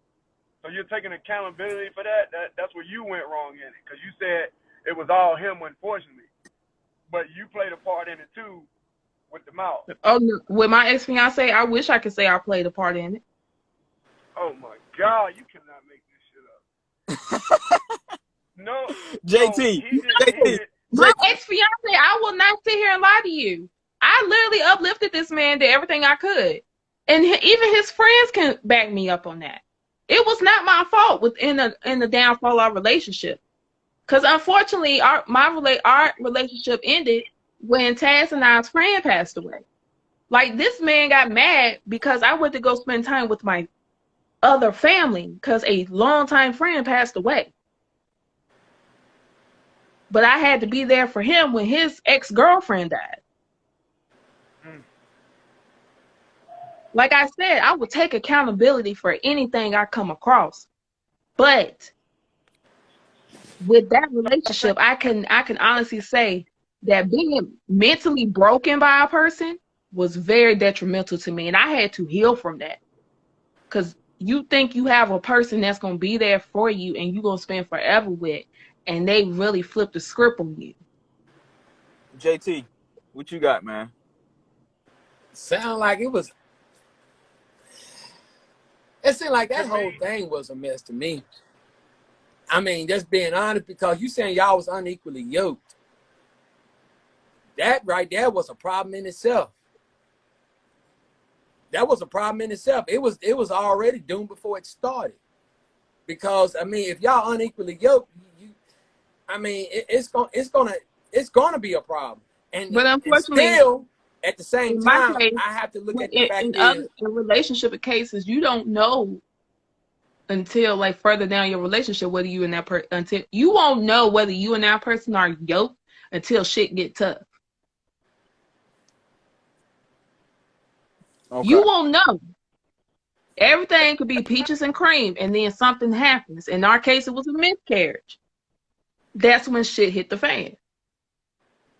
So you're taking accountability for that. That's where you went wrong in it, because you said it was all him, unfortunately, but you played a part in it too with the mouth. Oh no, with my ex fiance, I wish I could say I played a part in it. Oh my God, you cannot make this shit up. No, so JT, he JT, did. My JT. ex fiance, I will not sit here and lie to you. I literally uplifted this man, did everything I could, and even his friends can back me up on that. It was not my fault within the downfall of our relationship, because unfortunately, our relationship ended when Taz and I's friend passed away. Like this man got mad because I went to go spend time with my other family because a longtime friend passed away. But I had to be there for him when his ex-girlfriend died. Mm. Like I said, I would take accountability for anything I come across. But with that relationship, I can honestly say that being mentally broken by a person was very detrimental to me. And I had to heal from that. Because you think you have a person that's going to be there for you and you're going to spend forever with, and they really flip the script on you. JT, what you got, man? Sound like it was. It seemed like To that whole me, thing was a mess to me. I mean, just being honest, because you saying y'all was unequally yoked. That right there was a problem in itself. That was a problem in itself. It was already doomed before it started. Because I mean, if y'all unequally yoked, I mean, it's gonna be a problem. But And unfortunately, still, at the same in my time, case, I have to look at the fact in is, other in relationship cases, you don't know until like further down your relationship whether you and that person until you won't know whether you and that person are yoked until shit get tough. Okay. You won't know. Everything could be peaches and cream, and then something happens. In our case, it was a miscarriage. That's when shit hit the fan.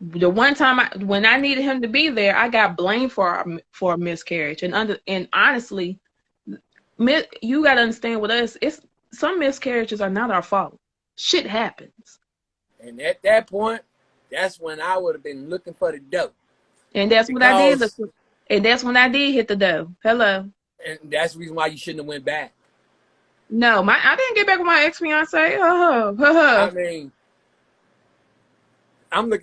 The one time when I needed him to be there, I got blamed for a miscarriage, and honestly, you got to understand with us, it's some miscarriages are not our fault. Shit happens, and at that point, that's when I would have been looking for the dope. and that's what I did. Because And that's when I did hit the dough. Hello. and that's the reason why you shouldn't have went back. No, I didn't get back with my ex fiance. I mean,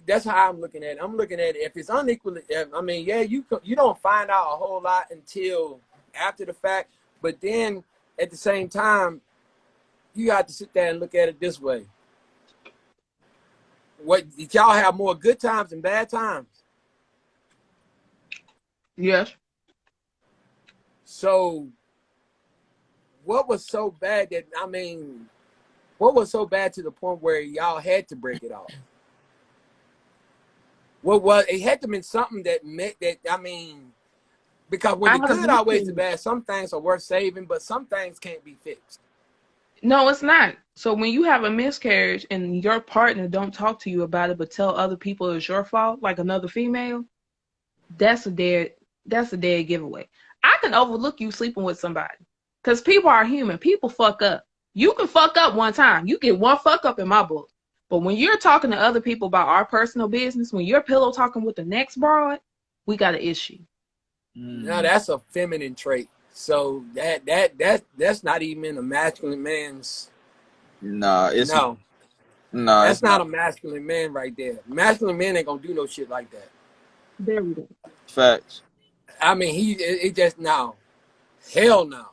that's how I'm looking at it. I'm looking at it if it's unequally. I mean, yeah, you don't find out a whole lot until after the fact. But then at the same time, you have to sit there and look at it this way. What did y'all have more good times and bad times? Yes. So what was so bad what was so bad to the point where y'all had to break it off? What was it had to been something that meant that because when I the had a good outweighs the miscarriage. bad, some things are worth saving, but some things can't be fixed. No, it's not. So when you have a miscarriage and your partner don't talk to you about it, but tell other people it's your fault, like another female, that's a dead giveaway. I can overlook you sleeping with somebody because people are human. People fuck up. You can fuck up one time. You get one fuck up in my book. But when you're talking to other people about our personal business, when you're pillow talking with the next broad, we got an issue. Now that's a feminine trait. So that's not even a masculine man's. Nah, it's No, nah, that's it's not not a masculine man right there. Masculine man ain't gonna do no shit like that. There we go. facts. I mean, it just no, hell no.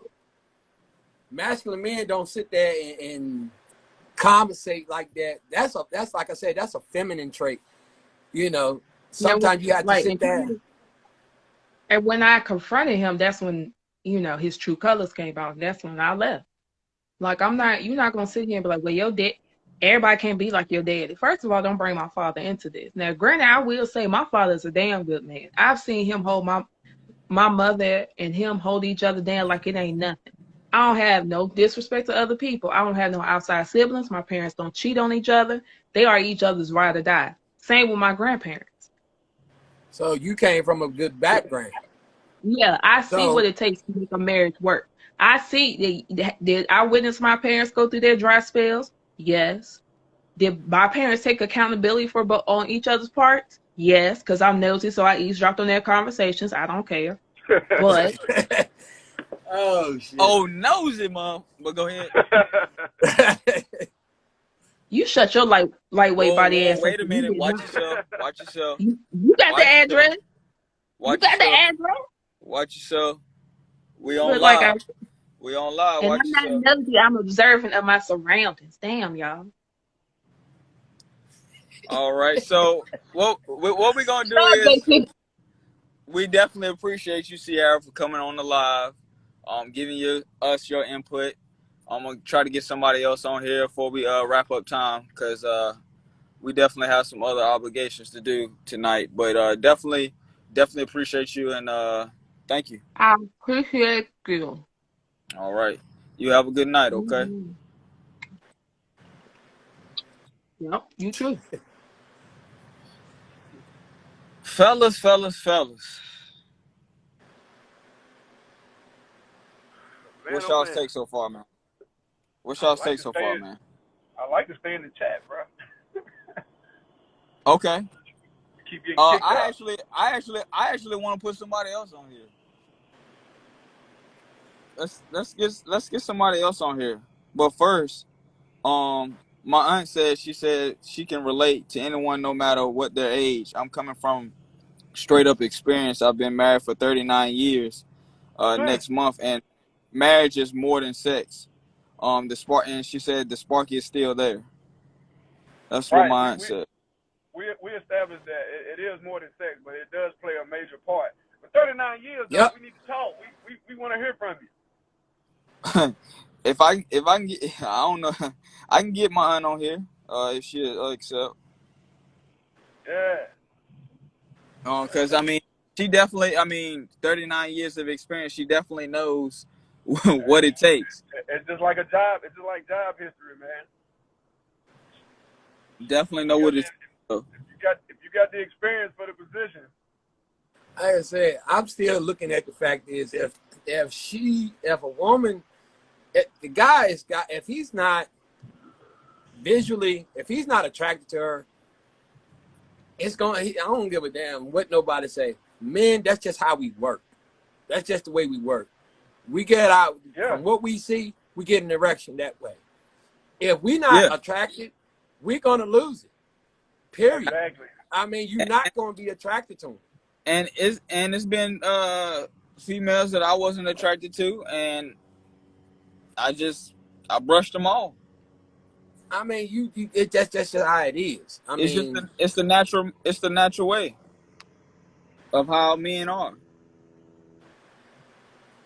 Masculine men don't sit there and conversate like that. That's like I said, that's a feminine trait. You know, Yeah, sometimes you have to like, sit there. and when I confronted him, that's when, his true colors came out. That's when I left. Like, you're not gonna sit here and be like, well, your dad, everybody can't be like your daddy. First of all, don't bring my father into this. Now, granted, I will say my father's a damn good man. I've seen him hold my mother and him hold each other down like it ain't nothing. I don't have no disrespect to other people. I don't have no outside siblings. My parents don't cheat on each other. They are each other's ride or die. Same with my grandparents. So you came from a good background. Yeah, I see So what it takes to make a marriage work. I see. Did I witness my parents go through their dry spells? Yes. Did my parents take accountability for on each other's parts? Yes, because I'm nosy, so I eavesdropped on their conversations. I don't care. But oh shit. Oh, nosy, mom. But go ahead. you shut your lightweight body ass up. Wait a minute. Watch yourself. Watch yourself. You got the Watch yourself. address. You Watch got the yourself. address. Watch yourself. We on Look like live. We on live. and Watch I'm not yourself. nosy. I'm observant of my surroundings. Damn, y'all. All right. So what we gonna do is we definitely appreciate you, Sierra, for coming on the live, giving us your input. I'm gonna try to get somebody else on here before we wrap up time, because we definitely have some other obligations to do tonight. But definitely appreciate you, and thank you. I appreciate you. All right. You have a good night, okay? Mm-hmm. Yep, you too. Fellas. Man, What's oh, y'all's man. take so far, man? What's I y'all's like take to so stay far, in- man? I like to stay in the chat, bro. Okay. Keep getting kicked out. I actually want to put somebody else on here. Let's get somebody else on here. But first, my aunt said she can relate to anyone no matter what their age. I'm coming from straight up experience. I've been married for 39 years next month, and marriage is more than sex. The spark, and she said the spark is still there. That's what Right. my aunt said. We established that it is more than sex, but it does play a major part. But 39 years, though, Yep. we need to talk. We want to hear from you. If I can get, I don't know, I can get my aunt on here if she accept. Yeah. Because I mean, she definitely, 39 years of experience. She definitely knows what it takes. It's just like a job. It's just like job history, man. Definitely know what it takes. If you got the experience for the position. Like I said, I'm still looking at the fact is if a woman, the guy if he's not visually, if he's not attracted to her, I don't give a damn what nobody say. Men, that's just how we work. That's just the way we work. We get out from what we see, we get an erection that way. If we're not attracted, we're gonna lose it. Period. Exactly. I mean, you're not gonna be attracted to them. And it's been females that I wasn't attracted to, and I brushed them off. I mean, that's just how it is. I mean, It's the natural way of how men are.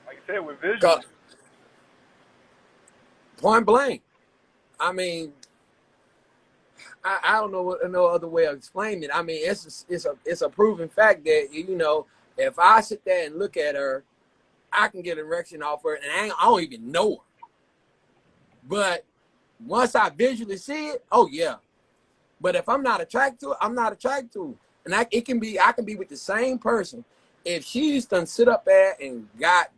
Like I said, with visual. Point blank. I mean, I don't know no other way of explaining it. I mean, it's a proven fact that if I sit there and look at her, I can get an erection off her, and I don't even know her. But once I visually see it, oh yeah. But if I'm not attracted to it, I'm not attracted to her. And I can be with the same person. If she's done sit up there and got,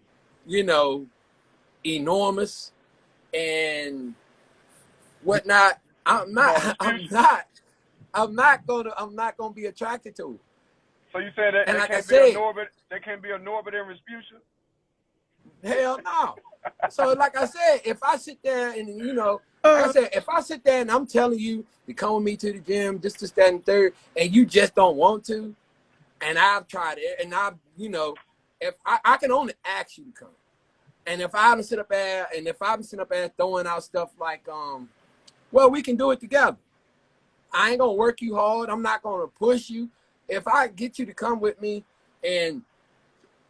enormous and whatnot, I'm No, not. I'm not gonna be attracted to it. So you saying that And they like I can't be a said, Norbert? They can't be a Norbert and Respucia? hell no. So like I said, if I sit there and like I said, if I sit there and I'm telling you to come with me to the gym, just to stand third, and you just don't want to, and I've tried it, and if I can only ask you to come, and if I'm sitting up there throwing out stuff like, well, we can do it together. I ain't gonna work you hard. I'm not gonna push you. If I get you to come with me, and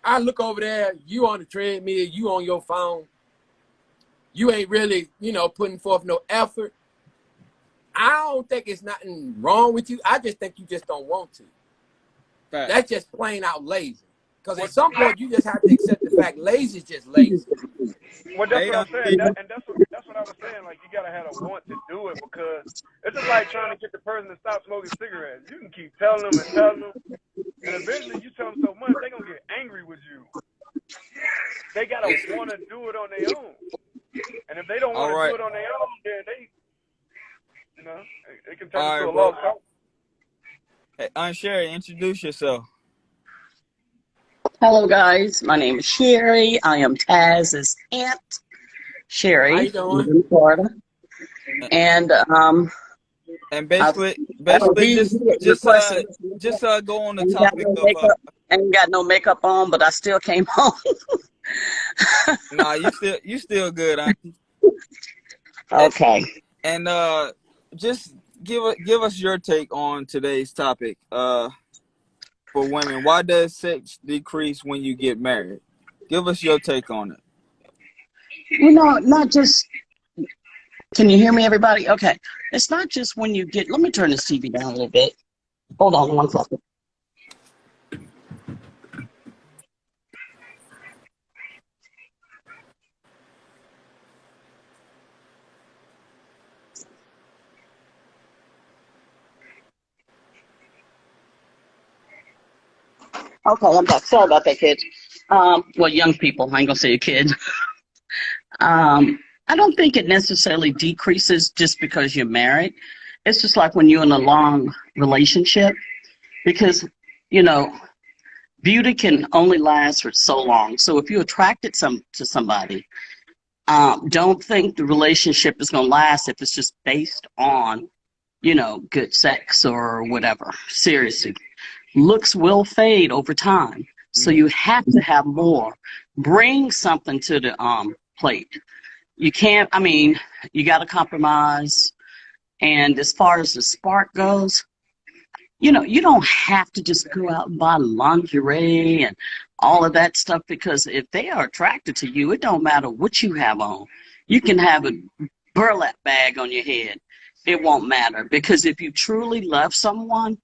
I look over there, you on the treadmill, you on your phone, you ain't really, putting forth no effort. I don't think it's nothing wrong with you. I just think you just don't want to. Fact. That's just plain out lazy. Because at some point, you just have to accept the fact lazy is just lazy. Well, that's Hey, what I'm saying, and that's what I was saying. Like, you gotta have a want to do it, because it's just like trying to get the person to stop smoking cigarettes. You can keep telling them, and eventually you tell them so much they gonna get angry with you. They gotta want to do it on their own, and if they don't all want to do right, it on their own, then it can turn all into right, a bro. lost cause. Hey, Aunt Sherry, introduce yourself. Hello, guys. My name is Sherry. I am Taz's aunt, How Sherry, you doing? in Florida. And And I've, basically, he just requested go on the ain't got topic no of makeup, ain't got no makeup on, but I still came home. nah, you still good, Auntie. And, Okay. and just give us your take on today's topic. For women, why does sex decrease when you get married? Give us your take on it. Not just, can you hear me, everybody? Okay. It's not just when you get, let me turn this TV down a little bit. Hold on one second. Okay, I'm back. Sorry about that, kids. Well, young people, I ain't gonna say a kid. I don't think it necessarily decreases just because you're married. It's just like when you're in a long relationship, because, you know, beauty can only last for so long. So if you're attracted to somebody, don't think the relationship is going to last if it's just based on, good sex or whatever. Seriously, looks will fade over time. So you have to have more. Bring something to the plate. You can't, you got to compromise. And as far as the spark goes, you don't have to just go out and buy lingerie and all of that stuff, because if they are attracted to you, it don't matter what you have on. You can have a burlap bag on your head. It won't matter, because if you truly love someone,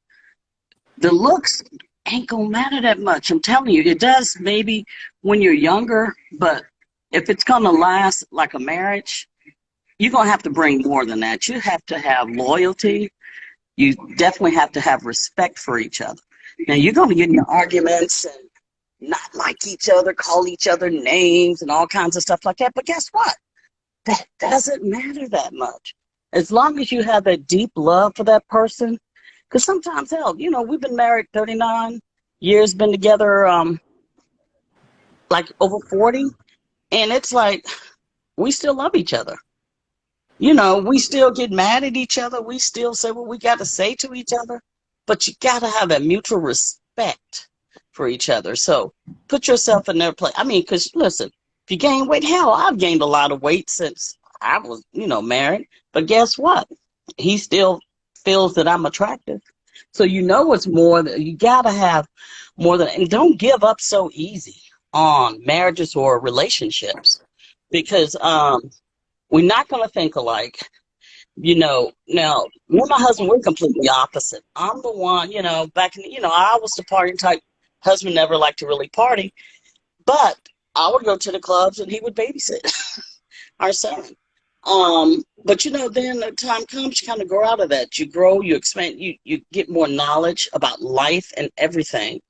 the looks ain't gonna matter that much. I'm telling you, it does maybe when you're younger, but if it's gonna last like a marriage, you're gonna have to bring more than that. You have to have loyalty. You definitely have to have respect for each other. Now, you're going to get into arguments and not like each other, call each other names and all kinds of stuff like that. But guess what? That doesn't matter that much. As long as you have that deep love for that person. Because sometimes, hell, we've been married 39 years, been together like over 40. And it's like, we still love each other. We still get mad at each other. We still say what we got to say to each other. But you got to have that mutual respect for each other. So put yourself in their place. Because listen, if you gain weight, hell, I've gained a lot of weight since I was, married. But guess what? He still feels that I'm attractive. So it's more that you got to have more than, and don't give up so easy on marriages or relationships, because we're not going to think alike. Now, me and my husband, we're completely opposite. I'm the one, back in, I was the party type. Husband never liked to really party, but I would go to the clubs and he would babysit our son. But then the time comes, you kind of grow out of that. You grow, you expand, you get more knowledge about life and everything.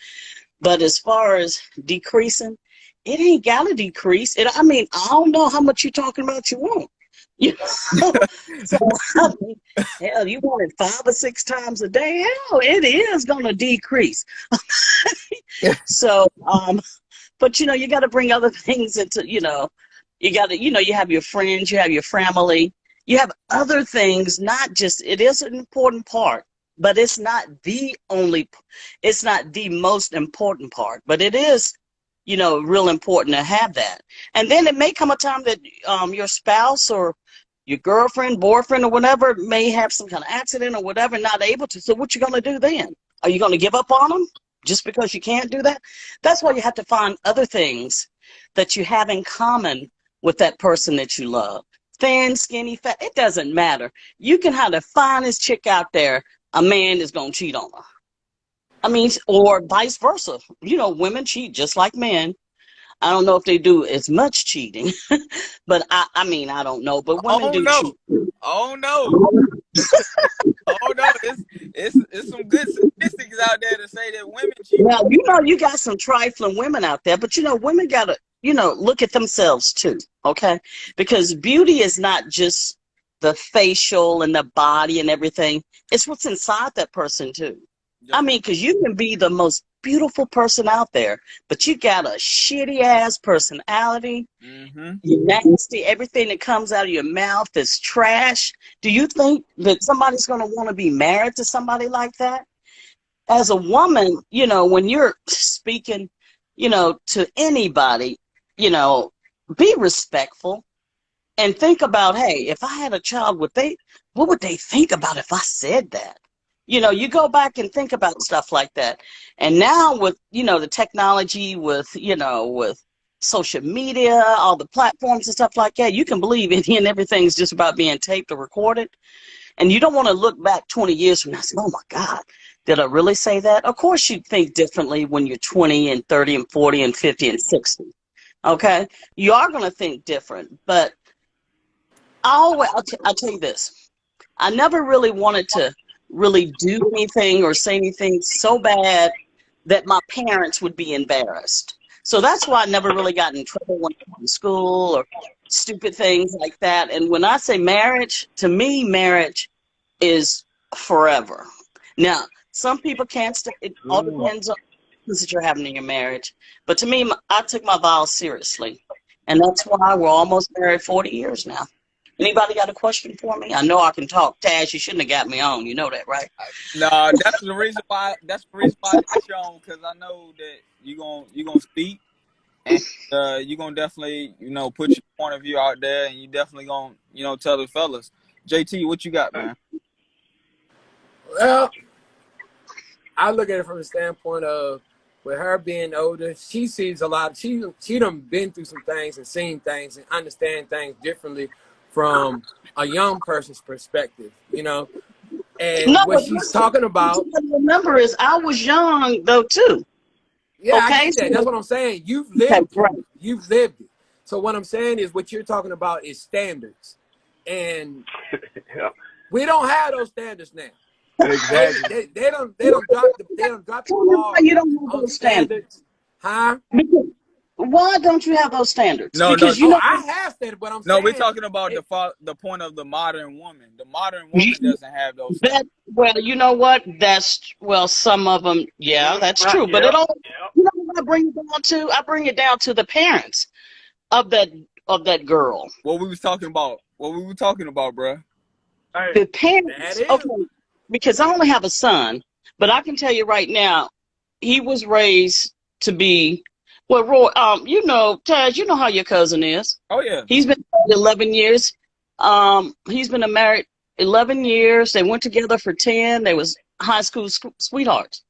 But as far as decreasing, it ain't got to decrease. I don't know how much you're talking about you want. You know? So, I mean, hell, you want it 5 or 6 times a day? Hell, it is going to decrease. So, but you got to bring other things into, you got to, you have your friends, you have your family, you have other things, not just, it is an important part, but it's not it's not the most important part, but it is, real important to have that. And then it may come a time that your spouse or your girlfriend, boyfriend, or whatever may have some kind of accident or whatever, not able to. So what you going to do then? Are you going to give up on them just because you can't do that? That's why you have to find other things that you have in common with that person that you love. Thin, skinny, fat, it doesn't matter. You can have the finest chick out there, a man is going to cheat on her. I mean, or vice versa. Women cheat just like men. I don't know if they do as much cheating, but I mean, I don't know, but women Oh do no. cheat. Oh no. Oh no. It's some good statistics out there to say that women cheat. Now, you got some trifling women out there, but women got to, look at themselves too, okay? Because beauty is not just the facial and the body and everything. It's what's inside that person too. I mean, because you can be the most beautiful person out there, but you got a shitty ass personality. Mm-hmm. You're nasty. Everything that comes out of your mouth is trash. Do you think that somebody's going to want to be married to somebody like that? As a woman, when you're speaking, to anybody, be respectful and think about, hey, if I had a child, what would they think about if I said that? You go back and think about stuff like that. And now with, the technology, with social media, all the platforms and stuff like that, you can believe any and everything's just about being taped or recorded. And you don't want to look back 20 years from now and say, oh my God, did I really say that? Of course you think differently when you're 20 and 30 and 40 and 50 and 60. Okay? You are going to think different. But I'll tell you this. I never really wanted to really do anything or say anything so bad that my parents would be embarrassed. So that's why I never really got in trouble when I was in school or stupid things like that. And when I say marriage, to me, marriage is forever. Now, some people can't stay. It all depends on the things that you're having in your marriage. But to me, I took my vows seriously. And that's why we're almost married 40 years now. Anybody got a question for me? I know I can talk. Taz, you shouldn't have got me on. You know that, right? No, that's the reason why. That's the reason why I got you on, because I know that you're gonna speak, and you're gonna definitely put your point of view out there, and you definitely gonna tell the fellas. JT, what you got, man? Well, I look at it from the standpoint of, with her being older, she sees a lot. She done been through some things and seen things and understand things differently from a young person's perspective, And No, what but she's listen, talking about. what you gotta remember is I was young though too. Yeah, I Okay, get that. That's what I'm saying. You've lived it. You've lived it. So what I'm saying is, what you're talking about is standards, and Yeah, we don't have those standards now. exactly. They don't drop the Tell me ball why you don't have on those standards. Huh? Because, why don't you have those standards? No, Because Oh, I have standards, but I'm no. saying We're talking about the point of the modern woman. The modern woman doesn't have those standards. well, you know what? Some of them, yeah, that's true. But it all, what I bring it down to? I bring it down to the parents of that girl. What we was talking about? What we were talking about, bruh? Hey, The parents, okay, because I only have a son, but I can tell you right now, he was raised to be, well, Roy, Taz, you know how your cousin is. Oh yeah. He's been married 11 years. He's been married 11 years. They went together for 10. They was high school sweethearts.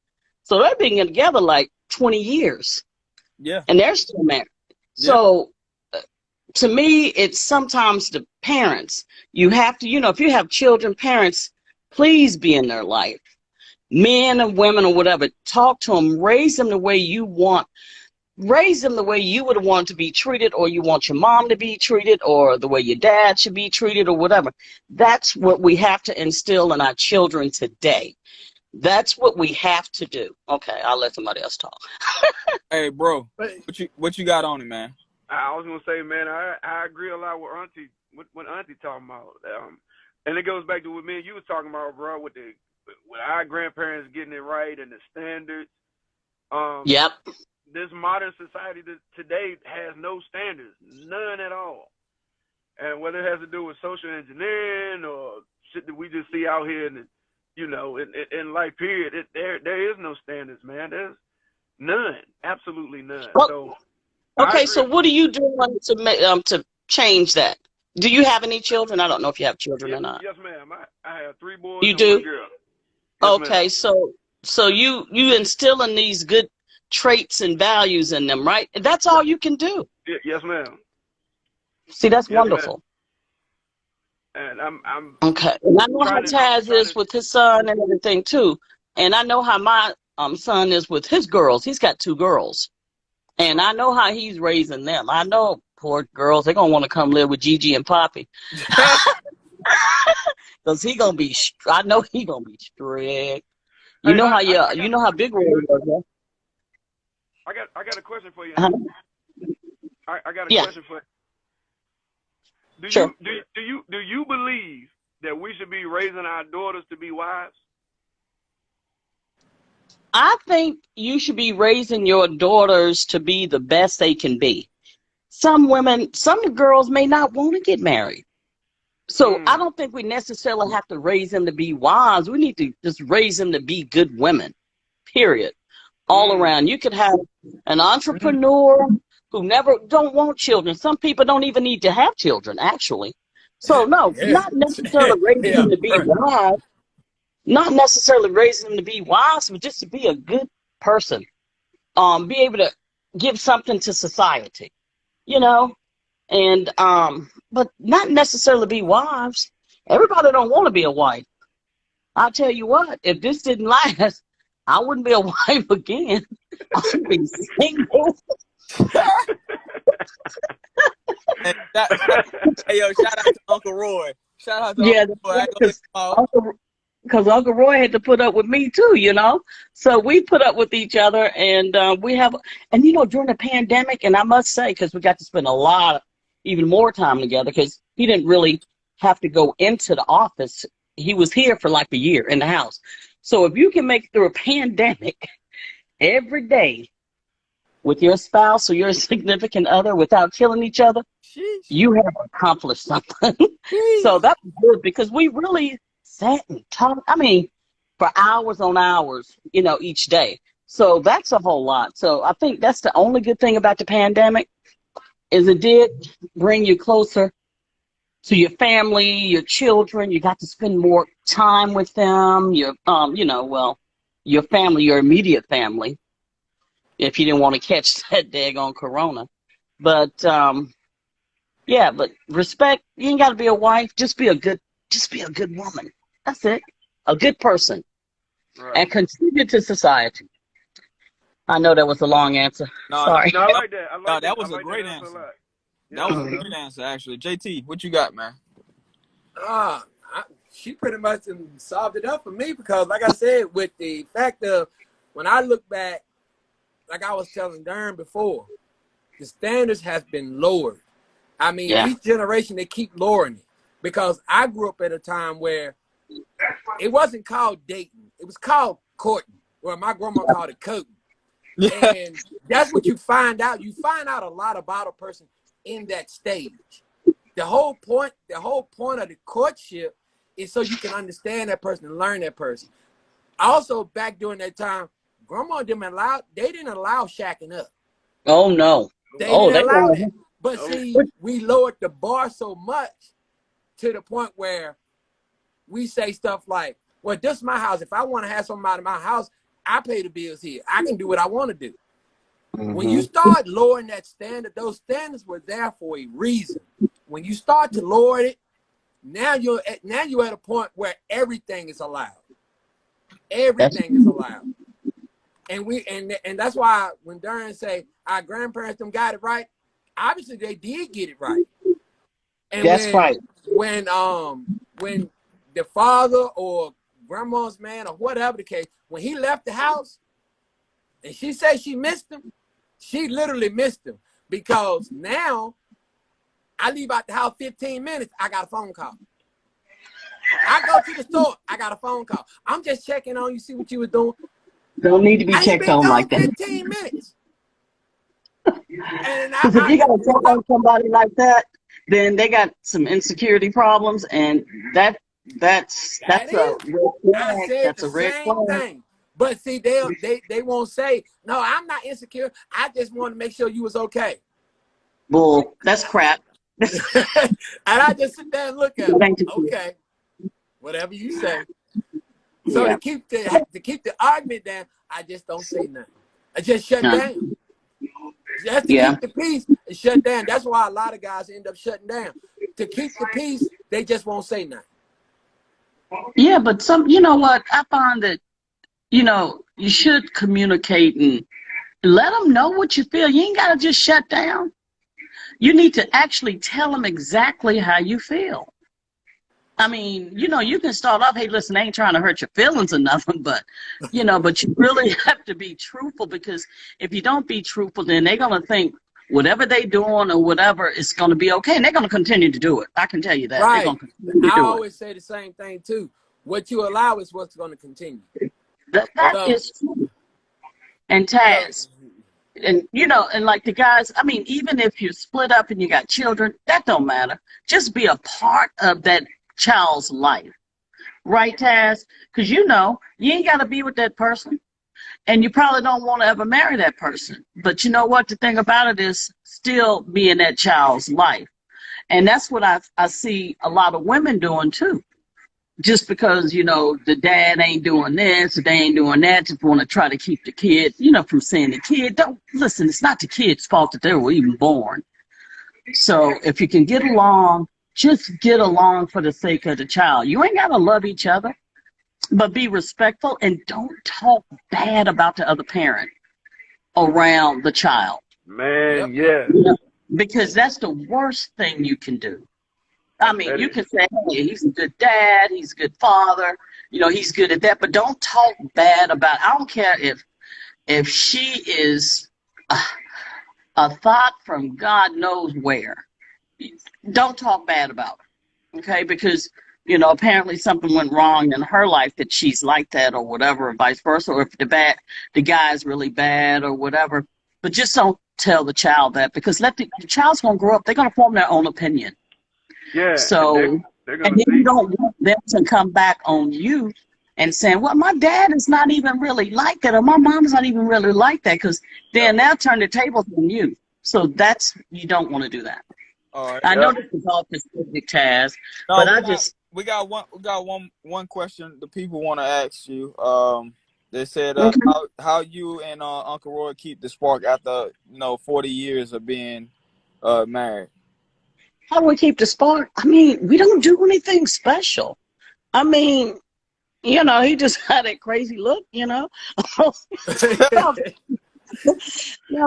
So they've been together like 20 years. Yeah. And they're still married. Yeah. So to me, it's sometimes the parents. You have to, if you have children, parents, please be in their life. Men and women or whatever, talk to them, raise them the way you want. Raise them the way you would want to be treated, or you want your mom to be treated, or the way your dad should be treated, or whatever. That's what we have to instill in our children today. That's what we have to do. Okay, I'll let somebody else talk. Hey, bro, But what you got on it, man? I was gonna say, man, I agree a lot with what Auntie talking about. And it goes back to what me and you was talking about, bro, with our grandparents getting it right and the standards. Yep. This modern society today has no standards, none at all. And whether it has to do with social engineering or shit that we just see out here in life, period, there is no standards, man. There's none, absolutely none. Well, So okay, so what are you doing to change that? Do you have any children? I don't know if you have children or not. Yes, ma'am. I have 3 boys You and do? 1 girl. Yes, Okay, ma'am. so you instilling these good traits and values in them, right? That's all you can do. Yes, ma'am. See, that's Yes, wonderful. Ma'am. And I'm Okay. And I know how Taz is with his son and everything too. And I know how my son is with his girls. He's got 2 girls. And I know how he's raising them. I know, poor girls, they're going to want to come live with Gigi and Poppy. Because I know he going to be strict. You know how Big Roy was, huh? I got a question for you. Uh-huh. I got a question for you. Sure. Do you believe that we should be raising our daughters to be wives? I think you should be raising your daughters to be the best they can be. Some girls may not want to get married. So I don't think we necessarily have to raise them to be wives. We need to just raise them to be good women, period, all around. You could have an entrepreneur who don't want children. Some people don't even need to have children, actually. So, no, not necessarily raising them to be wives. Not necessarily raising them to be wives, but just to be a good person. Be able to give something to society, and but not necessarily be wives. Everybody don't want to be a wife. I'll tell you what, if this didn't last, I wouldn't be a wife again. I'd be single. Hey, yo, shout out to Uncle Roy. Shout out to Uncle Roy. Because Uncle Roy had to put up with me too, So we put up with each other, and during the pandemic, and I must say, because we got to spend even more time together, because he didn't really have to go into the office. He was here for like a year in the house. So if you can make it through a pandemic every day with your spouse or your significant other without killing each other, you have accomplished something. So that was good, because we really sat and talked, for hours on hours, each day. So that's a whole lot. So I think that's the only good thing about the pandemic, is it did bring you closer to your family, your children. You got to spend more time with them, your family, your immediate family, if you didn't want to catch that daggone corona. But, but respect, you ain't got to be a wife. Just be a good woman. That's it. A good person. Right. And contribute to society. I know that was a long answer. Sorry. No, I like that. That was a great answer. That was a great answer, actually. JT, what you got, man? She pretty much solved it up for me, because, like I said, with the fact of when I look back, like I was telling Darren before, the standards has been lowered. Each generation, they keep lowering it, because I grew up at a time where it wasn't called dating. It was called courting. Well, my grandma called it courting. And that's what you find out. You find out a lot about a person in that stage. The whole point of the courtship is so you can understand that person and learn that person. Also, back during that time, grandma didn't allow shacking up. Oh no. They didn't allow that. But see, we lowered the bar so much to the point where we say stuff like, well, this is my house. If I want to have somebody in my house, I pay the bills here. I can do what I want to do. Mm-hmm. When you start lowering that standard, those standards were there for a reason. When you start to lower it, now you're at a point where everything is allowed. Everything is allowed. And that's why when Darren say our grandparents them got it right, obviously they did get it right. And that's right. When the father or grandma's man or whatever the case, when he left the house and she said she missed him, she literally missed him. because now I leave out the house 15 minutes, I got a phone call. I go to the store, I got a phone call. I'm just checking on you, see what you was doing. Don't need to be I ain't checked been on gone like that. 15 minutes. And Because if you got to check on somebody like that, then they got some insecurity problems, and that's that a is, red I flag. said That's the a red same flag. thing. But see, they won't say, no, I'm not insecure. I just want to make sure you was okay. Bull. That's crap. And I just sit there and look at them. Thank you. Okay, whatever you say. So Yeah. to keep the argument down, I just don't say nothing. I just shut down. Just to Yeah. keep the peace and shut down. That's why a lot of guys end up shutting down. To keep the peace, they just won't say nothing. Yeah, but you know what? I find that, you should communicate and let them know what you feel. You ain't got to just shut down. You need to actually tell them exactly how you feel. I mean, you can start off, hey, listen, I ain't trying to hurt your feelings or nothing, but you really have to be truthful, because if you don't be truthful, then they're going to think whatever they doing or whatever is going to be okay, and they're going to continue to do it. I can tell you that. They're going Right. to continue to I do it. always say the same thing too. What you allow is what's going to continue. That So, is true. And Taz, and and like the guys, I mean, even if you split up and you got children, that don't matter. Just be a part of that child's life. Right, Taz? Because you ain't got to be with that person. And you probably don't want to ever marry that person. But you know what? The thing about it is still be in that child's life. And that's what I see a lot of women doing too. Just because, the dad ain't doing this, or they ain't doing that, just want to try to keep the kid, from seeing the kid. Don't listen, it's not the kid's fault that they were even born. So if you can get along, just get along for the sake of the child. You ain't got to love each other, but be respectful and don't talk bad about the other parent around the child. Man, yes. Because that's the worst thing you can do. I mean, you can say, hey, he's a good dad, he's a good father, he's good at that, but don't talk bad about, I don't care if she is a thought from God knows where. Don't talk bad about her, okay? Because, apparently something went wrong in her life that she's like that or whatever, or vice versa, or if the guy's really bad or whatever. But just don't tell the child that, because the child's going to grow up, they're going to form their own opinion. Yeah. So, they're and then you don't want them to come back on you and saying, well, my dad is not even really like that, or my mom's not even really like that, because then they'll turn the tables on you. So you don't want to do that. All right. I know this is all specific, Taz, but we got one question the people want to ask you. They said how you and Uncle Roy keep the spark after 40 years of being married. How do we keep the spark? I mean, we don't do anything special. I mean, he just had that crazy look, No,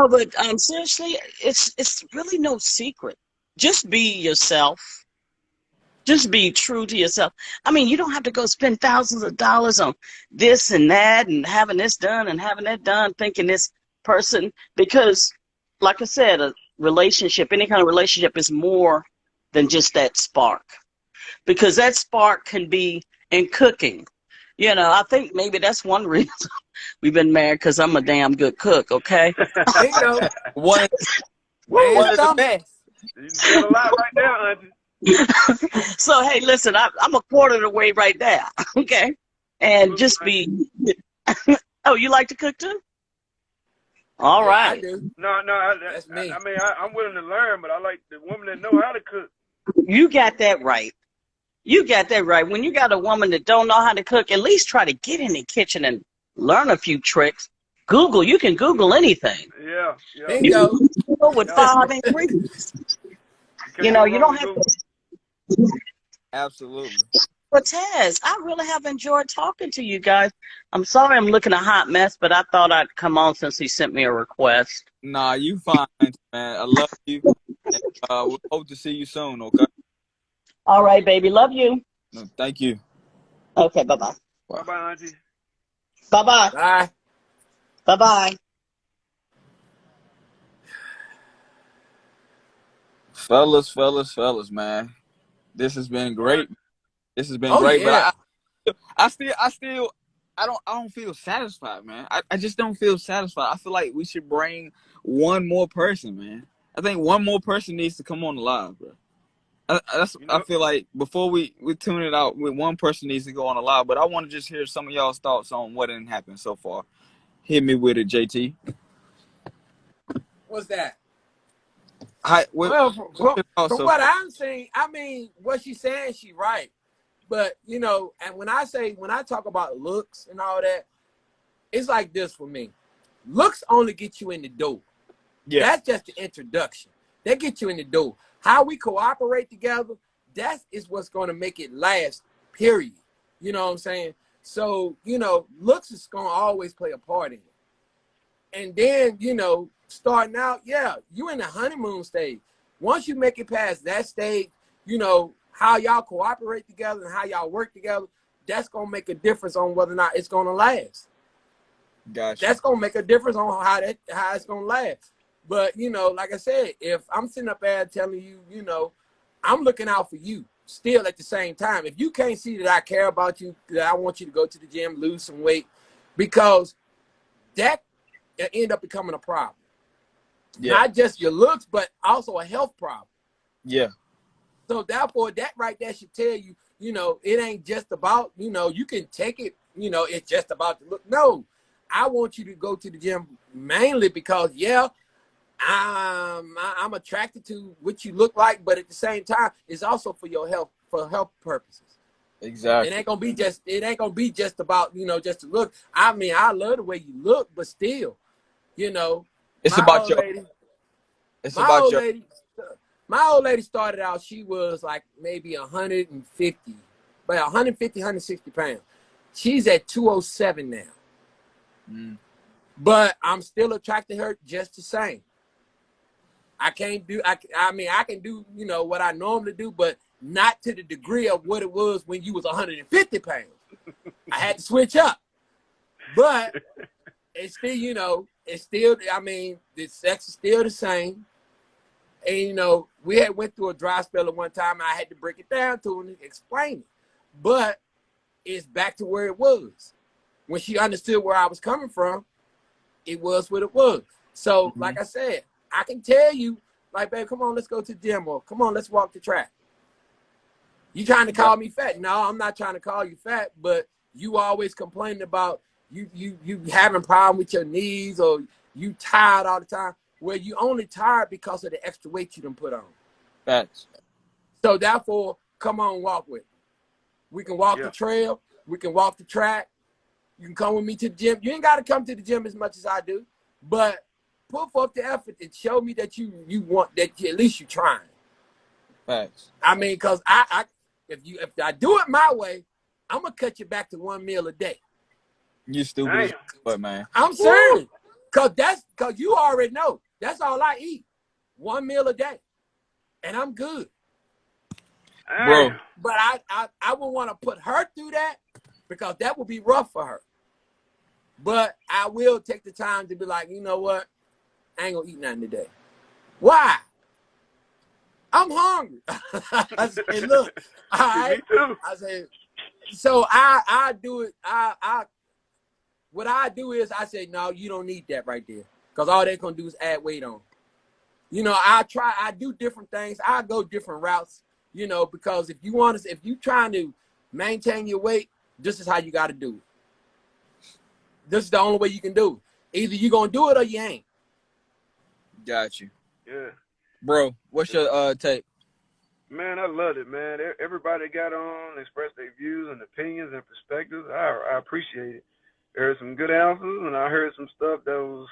but seriously, it's really no secret. Just be yourself. Just be true to yourself. I mean, you don't have to go spend thousands of dollars on this and that and having this done and having that done, thinking this person, because, like I said, a relationship, any kind of relationship is more than just that spark. Because that spark can be in cooking. I think maybe that's one reason we've been married, because I'm a damn good cook, okay? One of the best. You said a lot right there, Auntie. So, hey, listen, I'm a quarter of the way right there, okay? And just be... Oh, you like to cook too? All right. I do. No, That's me. I mean, I'm willing to learn, but I like the woman that know how to cook. You got that right. You got that right. When you got a woman that don't know how to cook, at least try to get in the kitchen and learn a few tricks. You can Google anything. Yeah. Bingo. With 5 ingredients. You don't have to. Absolutely. But Taz, I really have enjoyed talking to you guys. I'm sorry I'm looking a hot mess, but I thought I'd come on since he sent me a request. Nah, you fine, man. I love you. And, we hope to see you soon, okay? All right, baby. Love you. No, thank you. Okay, bye-bye. Bye-bye, Auntie. Bye-bye. Bye. Bye-bye. Fellas, man. This has been great. This has been Oh great, but yeah. I don't feel satisfied, man. I just don't feel satisfied. I feel like we should bring one more person, man. I think one more person needs to come on the live, bro. You I know, feel like before we tune it out, one person needs to go on the live. But I want to just hear some of y'all's thoughts on what didn't happen so far. Hit me with it, JT. What's that? What Well, your thoughts from so what far? I'm saying, I mean, what she's saying, she right. But you know, and when I talk about looks and all that, it's like this for me. Looks only get you in the door. Yeah, That's just the introduction. They get you in the door. How we cooperate together, that is what's going to make it last, period. You know what I'm saying? So, you know, looks is going to always play a part in it. And then, you know, starting out, yeah, you in the honeymoon stage. Once you make it past that stage, you know, how y'all cooperate together and how y'all work together, that's going to make a difference on whether or not it's going to last. gotcha. That's going to make a difference on how it's going to last. But, you know, like I said, if I'm sitting up there telling you, you know, I'm looking out for you still at the same time. If you can't see that I care about you, that I want you to go to the gym, lose some weight, because that end up becoming a problem. Yeah, Not just your looks, but also a health problem. yeah, So therefore, that right there should tell you, you know, it ain't just about, you know, you can take it, you know, it's just about the look. No, I want you to go to the gym mainly because, yeah, I'm attracted to what you look like, but at the same time, it's also for your health, for health purposes. It exactly. ain't gonna be just about, you know, just to look. I mean, I love the way you look, but still, you know, It's my about old your. lady, It's my about old your. lady, my old lady started out, she was like maybe 150, but 150, 160 pounds. She's at 207 now, Mm, but I'm still attracted to her just the same. I can't do, I mean, I can do, you know, what I normally do, but not to the degree of what it was when you was 150 pounds. I had to switch up, but it's still, you know, it's still, I mean, the sex is still the same. And, you know, we had went through a dry spell at one time, and I had to break it down to her and explain it. But it's back to where it was. When she understood where I was coming from, it was what it was. So, mhm. like I said, I can tell you, like, babe, come on, let's go to the gym, or come on, let's walk the track. You trying to Got- call me fat? No, I'm not trying to call you fat, but you always complaining about you having problem with your knees, or you tired all the time. Well, you only tired because of the extra weight you done put on. Facts. So therefore, come on, walk with me. We can walk the yeah, trail. We can walk the track. You can come with me to the gym. You ain't got to come to the gym as much as I do, but put forth the effort and show me that you want, that at least you trying. Facts. I mean, cause if I do it my way, I'm gonna cut you back to one meal a day. You stupid damn, as what, man. I'm woo, serious, cause you already know that's all I eat, one meal a day, and I'm good. Bro, damn. But I would want to put her through that because that would be rough for her. But I will take the time to be like, you know what? I ain't gonna eat nothing today. Why? I'm hungry. I said, look, all Me right. too. I said, so I do it. What I do is I say, no, you don't need that right there. Because all they're gonna do is add weight on. You know, I do different things. I go different routes, you know, because if you trying to maintain your weight, this is how you gotta do it. This is the only way you can do it. Either you gonna do it or you ain't. got you. Yeah, Bro, what's your take? man, I loved it, man. Everybody got on, expressed their views and opinions and perspectives. I appreciate it. I heard some good answers, and I heard some stuff that was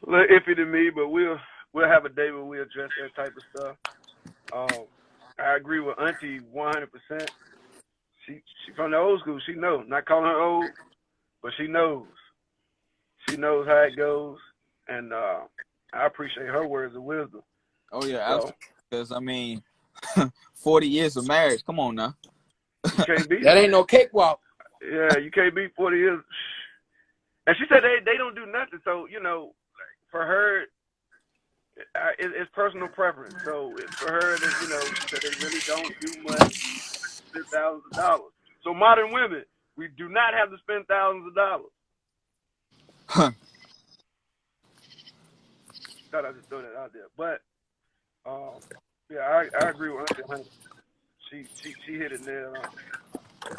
a little iffy to me, but we'll have a day where we address that type of stuff. I agree with Auntie 100%. She from the old school. She knows. Not calling her old, but she knows. She knows how it goes, and I appreciate her words of wisdom. Oh yeah, So absolutely. Because I mean, 40 years of marriage. Come on now. you can't beat That it. ain't no cakewalk. Yeah, you can't beat 40 years. And she said they don't do nothing. So, you know, for her, it's personal preference. So for her, that she said they really don't do much, spend thousands of dollars. So modern women, we do not have to spend thousands of dollars. Huh. Thought I'd just throw that out there, but yeah, I agree with her. She hit it dead on.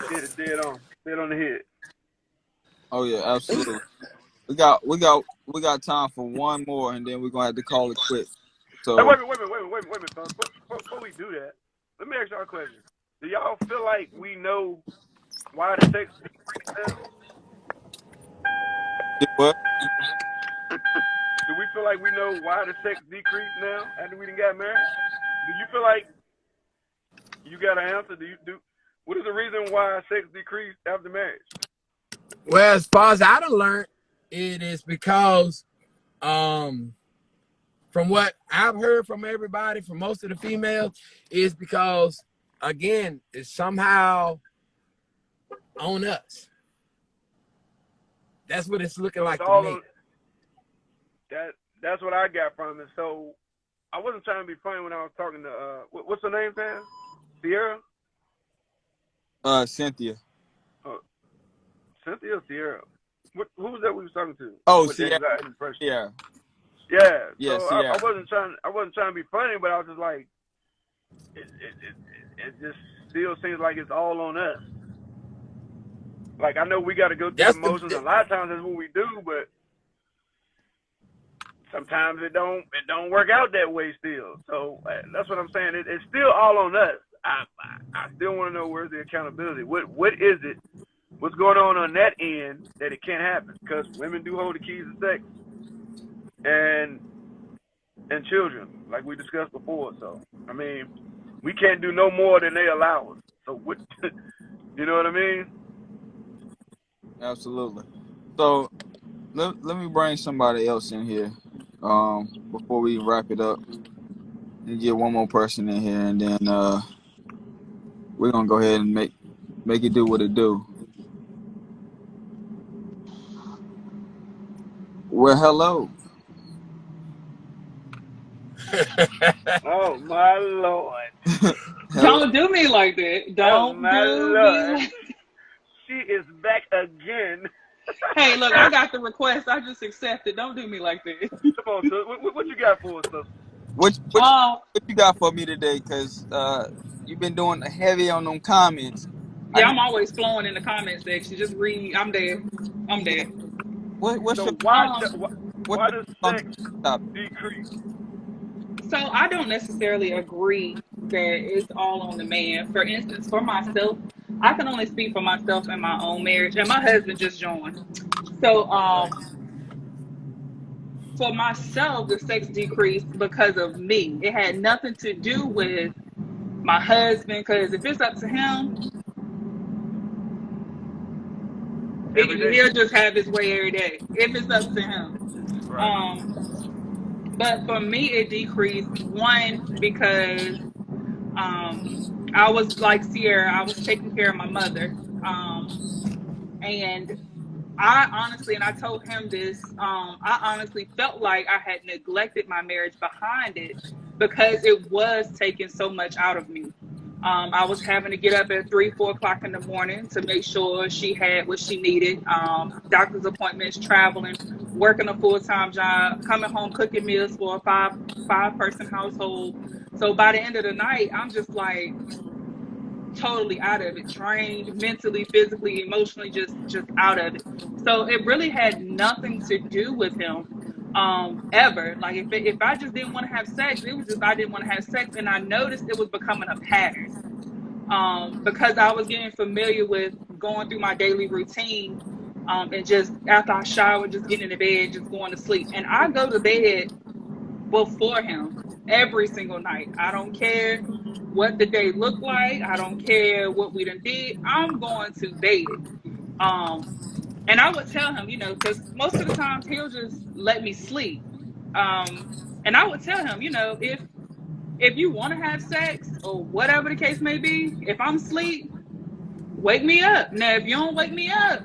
She hit it dead on the head. Oh yeah, absolutely. We got time for one more, and then we're gonna have to call it quits. So Hey, wait a minute, fellas. Before we do that, let me ask y'all a question. Do y'all feel like we know why the sex decreased now? what? Do we feel like we know why the sex decreased now after we done got married? Do you feel like you got an answer? What is the reason why sex decreased after marriage? Well, as far as I done learned, it is because from what I've heard from everybody, from most of the females, is because again, it's somehow on us. That's what it's looking like to me. That's what I got from it. So I wasn't trying to be funny when I was talking to what's her name, Sam? Sierra? Cynthia. Cynthia or Sierra? Who was that we was talking to? Oh, Sierra. Yeah. Yeah, so Sierra. I wasn't trying to be funny, but I was just like, it just still seems like it's all on us. Like, I know we got to go through the motions. A lot of times that's what we do, but sometimes it don't work out that way still. So that's what I'm saying. It's still all on us. I still want to know where's the accountability. What is it? What's going on that end that it can't happen? Because women do hold the keys to sex and children, like we discussed before. So I mean, we can't do no more than they allow us. So what? You know what I mean? Absolutely. So let me bring somebody else in here before we wrap it up and get one more person in here, and then we're gonna go ahead and make it do what it do. Well, hello. Oh my Lord! Don't do me like that. Don't do me like. She is back again. Hey, look, I got the request. I just accepted. Don't do me like that. Come on, sis. What you got for us, sis? What you got for me today? Because you've been doing heavy on them comments. Yeah, I'm always flowing in the comment section. Just read. I'm there. What's why does sex decrease? So I don't necessarily agree that it's all on the man. For instance, for myself, I can only speak for myself and my own marriage, and my husband just joined. So for myself, the sex decreased because of me. It had nothing to do with my husband, because if it's up to him, he'll just have his way every day. If it's up to him. Right. But for me, it decreased, one, because I was like Sierra, I was taking care of my mother. And I honestly, and I told him this, I honestly felt like I had neglected my marriage behind it because it was taking so much out of me. I was having to get up at 3-4 o'clock in the morning to make sure she had what she needed. Doctor's appointments, traveling, working a full-time job, coming home, cooking meals for a five-person household. So by the end of the night, I'm just like totally out of it, drained mentally, physically, emotionally, just out of it. So it really had nothing to do with him ever. Like if I just didn't want to have sex, it was just I didn't want to have sex, and I noticed it was becoming a pattern because I was getting familiar with going through my daily routine and just after I shower, just getting in the bed, just going to sleep. And I go to bed before him every single night. I don't care what the day looked like. I don't care what we done did. I'm going to bed. And I would tell him, because most of the times he'll just let me sleep. And I would tell him, if you want to have sex or whatever the case may be, if I'm asleep, wake me up. Now, if you don't wake me up,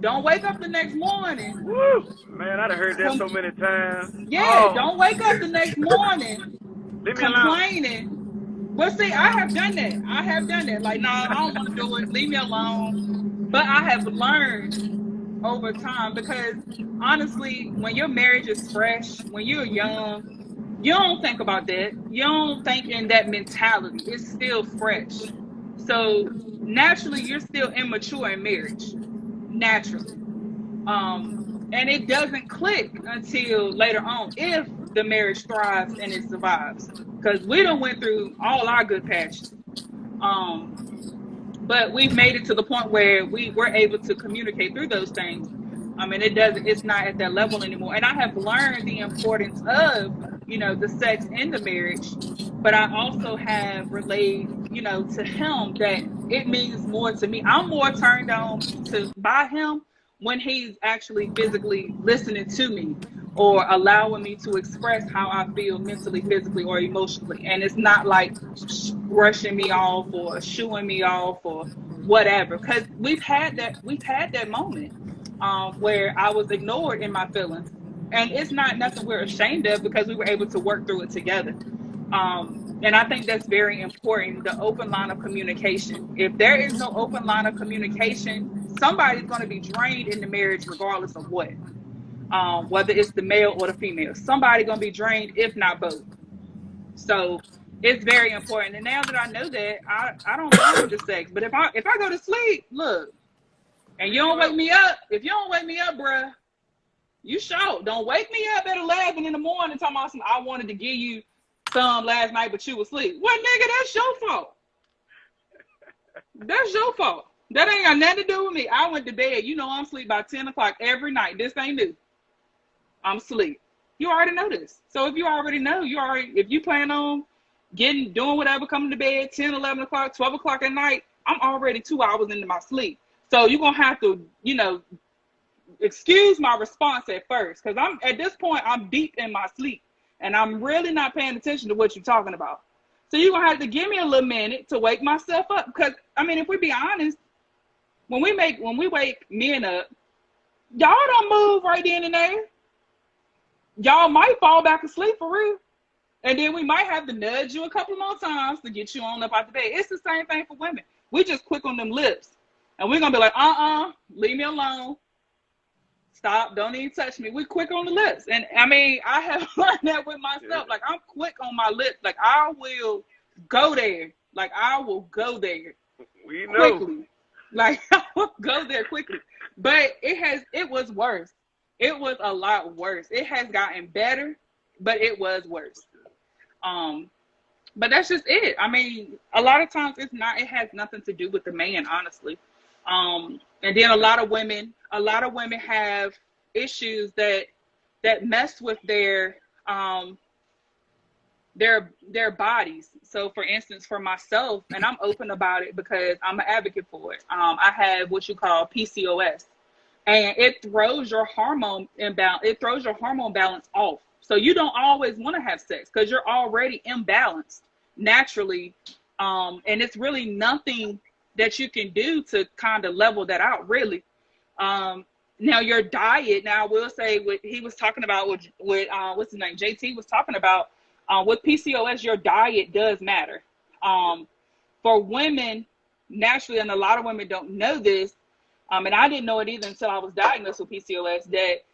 Don't wake up the next morning. Woo! Man, I'd have heard that so many times. Yeah, Oh, don't wake up the next morning leave me alone. complaining. Well, see, I have done that. I have done that. Like, no, I don't want to do it. Leave me alone. But I have learned over time, because honestly, when your marriage is fresh, when you're young, you don't think about that. You don't think in that mentality. It's still fresh. So naturally, you're still immature in marriage. Naturally. And it doesn't click until later on if the marriage thrives and it survives. Because we done went through all our good patches. But we've made it to the point where we were able to communicate through those things. And it's not at that level anymore. And I have learned the importance of, the sex in the marriage, but I also have relayed, to him that it means more to me. I'm more turned on by him when he's actually physically listening to me or allowing me to express how I feel mentally, physically, or emotionally. And it's not like brushing me off or shooing me off or whatever. Because we've had that moment where I was ignored in my feelings. And it's not nothing we're ashamed of, because we were able to work through it together. And I think that's very important, the open line of communication. If there is no open line of communication, somebody's going to be drained in the marriage regardless of what. Whether it's the male or the female. Somebody's going to be drained, if not both. So it's very important. And now that I know that, I don't mind the sex. But if I go to sleep, look, and you don't wake me up, if you don't wake me up, bruh, you sure. Don't wake me up at 11 in the morning talking about some, I wanted to give you some last night, but you was asleep. Well, nigga, that's your fault. That's your fault. That ain't got nothing to do with me. I went to bed. I'm asleep by 10 o'clock every night. This ain't new. I'm asleep. You already know this. So if you already know, if you plan on doing whatever, coming to bed 10, 11 o'clock, 12 o'clock at night, I'm already 2 hours into my sleep. So you're going to have to, excuse my response at first, because at this point, I'm deep in my sleep and I'm really not paying attention to what you're talking about. So you're going to have to give me a little minute to wake myself up, because, if we be honest, when we wake men up, y'all don't move right then and there. Y'all might fall back asleep for real. And then we might have to nudge you a couple more times to get you on up out the bed. It's the same thing for women. We just quick on them lips. And we're going to be like, leave me alone. Stop, don't even touch me. We quick on the lips. And I have learned that with myself. Like, I'm quick on my lips. Like, I will go there. Like, I will go there We know. quickly. Like, I will go there quickly. But it was worse. It was a lot worse. It has gotten better, but it was worse. But that's just it. A lot of times it has nothing to do with the man, honestly. And then a lot of women have issues that mess with their bodies. So for instance, for myself, and I'm open about it because I'm an advocate for it. I have what you call PCOS, and it throws your hormone balance off. So you don't always want to have sex because you're already imbalanced naturally. And it's really nothing that you can do to kind of level that out, really. Now your diet, now I will say what he was talking about with what's his name? JT was talking about, with PCOS, your diet does matter. For women, naturally, and a lot of women don't know this, and I didn't know it either until I was diagnosed with PCOS, that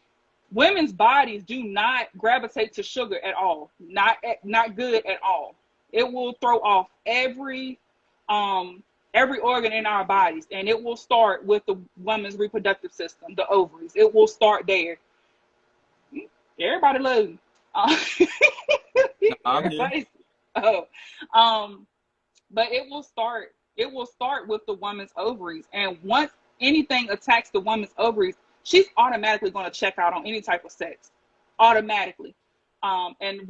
women's bodies do not gravitate to sugar at all. Not good at all. It will throw off every organ in our bodies, and it will start with the woman's reproductive system, the ovaries. It will start there. Everybody loves me. But it will start with the woman's ovaries, and once anything attacks the woman's ovaries, she's automatically going to check out on any type of sex, automatically. And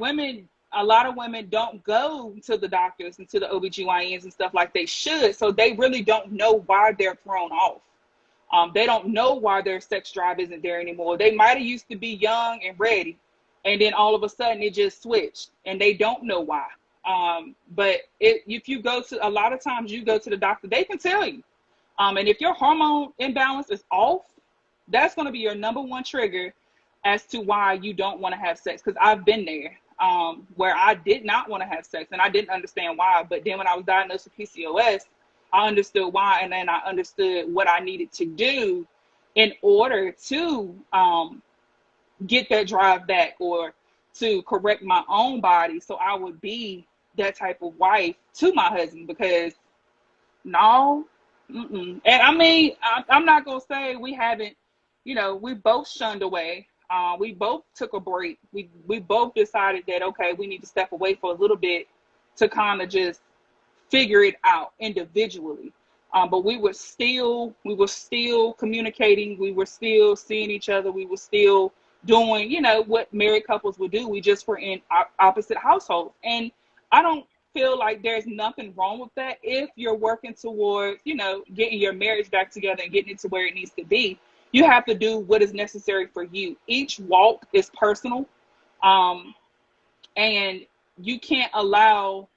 a lot of women don't go to the doctors and to the OBGYNs and stuff like they should, so they really don't know why they're thrown off. They don't know why their sex drive isn't there anymore. They might have used to be young and ready, and then all of a sudden it just switched, and they don't know why. But if you go to, a lot of times you go to the doctor, they can tell you. And if your hormone imbalance is off, That's going to be your number one trigger as to why you don't want to have sex. Because I've been there, where I did not want to have sex and I didn't understand why. But then when I was diagnosed with PCOS, I understood why, and then I understood what I needed to do in order to get that drive back, or to correct my own body so I would be that type of wife to my husband. Because no, and I mean, I'm not gonna say we haven't, we both shunned away. We both took a break. We both decided that, okay, we need to step away for a little bit to kind of just figure it out individually. But we were still communicating. We were still seeing each other. We were still doing, what married couples would do. We just were in opposite households. And I don't feel like there's nothing wrong with that if you're working towards, getting your marriage back together and getting it to where it needs to be. You have to do what is necessary for you. Each walk is personal. And you can't allow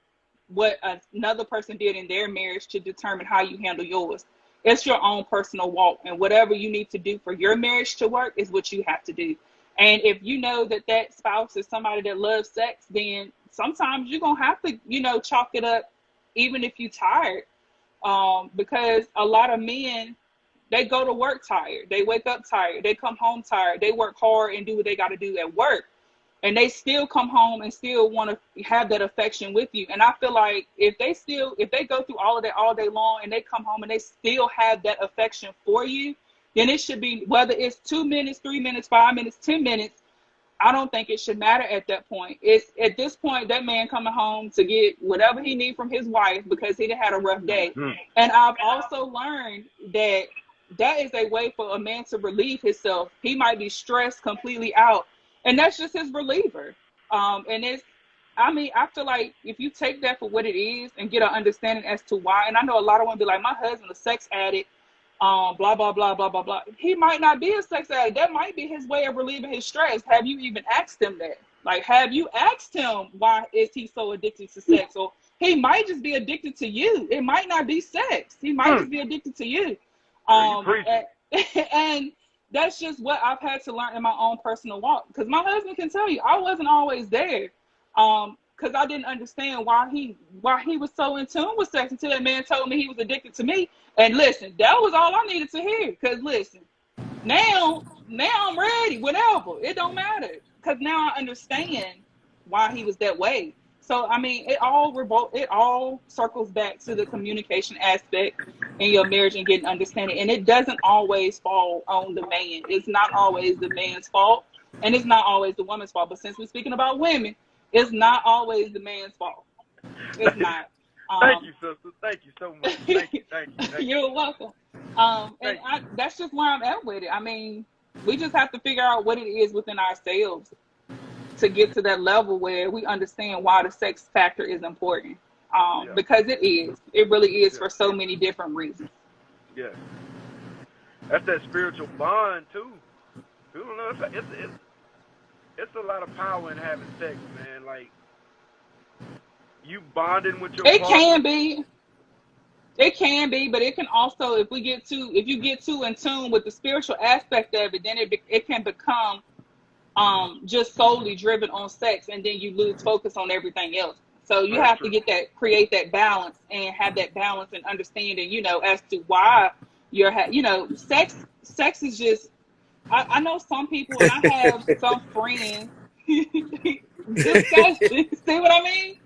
what another person did in their marriage to determine how you handle yours. It's your own personal walk, and whatever you need to do for your marriage to work is what you have to do. And if you know that spouse is somebody that loves sex, then sometimes you're going to have to, chalk it up, even if you're tired. Because a lot of men, they go to work tired. They wake up tired. They come home tired. They work hard and do what they got to do at work. And they still come home and still want to have that affection with you. And I feel like if they go through all of that all day long and they come home and they still have that affection for you, then it should be, whether it's 2 minutes, 3 minutes, 5 minutes, 10 minutes, I don't think it should matter at that point. It's at this point, that man coming home to get whatever he needs from his wife because he had a rough day. And I've also learned that is a way for a man to relieve himself. He might be stressed completely out, and that's just his reliever. And I feel like if you take that for what it is and get an understanding as to why, and I know a lot of women be like, my husband's a sex addict, blah, blah, blah, blah, blah, blah. He might not be a sex addict. That might be his way of relieving his stress. Have you even asked him that? Like, have you asked him why is he so addicted to sex? Or he might just be addicted to you. It might not be sex. He might just be addicted to you. And that's just what I've had to learn in my own personal walk. Because my husband can tell you, I wasn't always there. Because I didn't understand why he was so in tune with sex until that man told me he was addicted to me. And listen, that was all I needed to hear. Because listen, now I'm ready. Whatever, it don't matter. Because now I understand why he was that way. So I mean, it all circles back to the communication aspect in your marriage and getting understanding. And it doesn't always fall on the man. It's not always the man's fault, and it's not always the woman's fault. But since we're speaking about women, it's not always the man's fault. It's not. Thank you, sister. Thank you so much. Thank you. You're welcome. That's just where I'm at with it. I mean, we just have to figure out what it is within ourselves to get to that level where we understand why the sex factor is important. Because it is. It really is for so many different reasons. Yeah. That's that spiritual bond, too. People know it's a lot of power in having sex, man. Like, you bonding with your partner. It can be, but it can also, if you get too in tune with the spiritual aspect of it, then it can become just solely driven on sex, and then you lose focus on everything else. So you have to create that balance and have that balance and understanding, as to why sex is just, I know some people, and I have some friends, disgusting, see what I mean?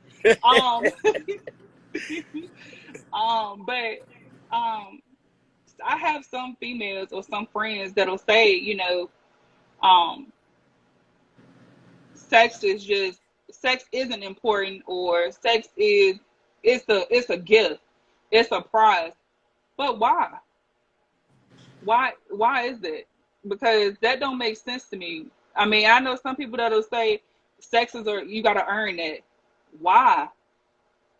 But I have some females or some friends that'll say, sex isn't important, or sex it's a gift, it's a prize. But why is that? Because that don't make sense to me. I mean, I know some people that'll say you gotta earn that. Why?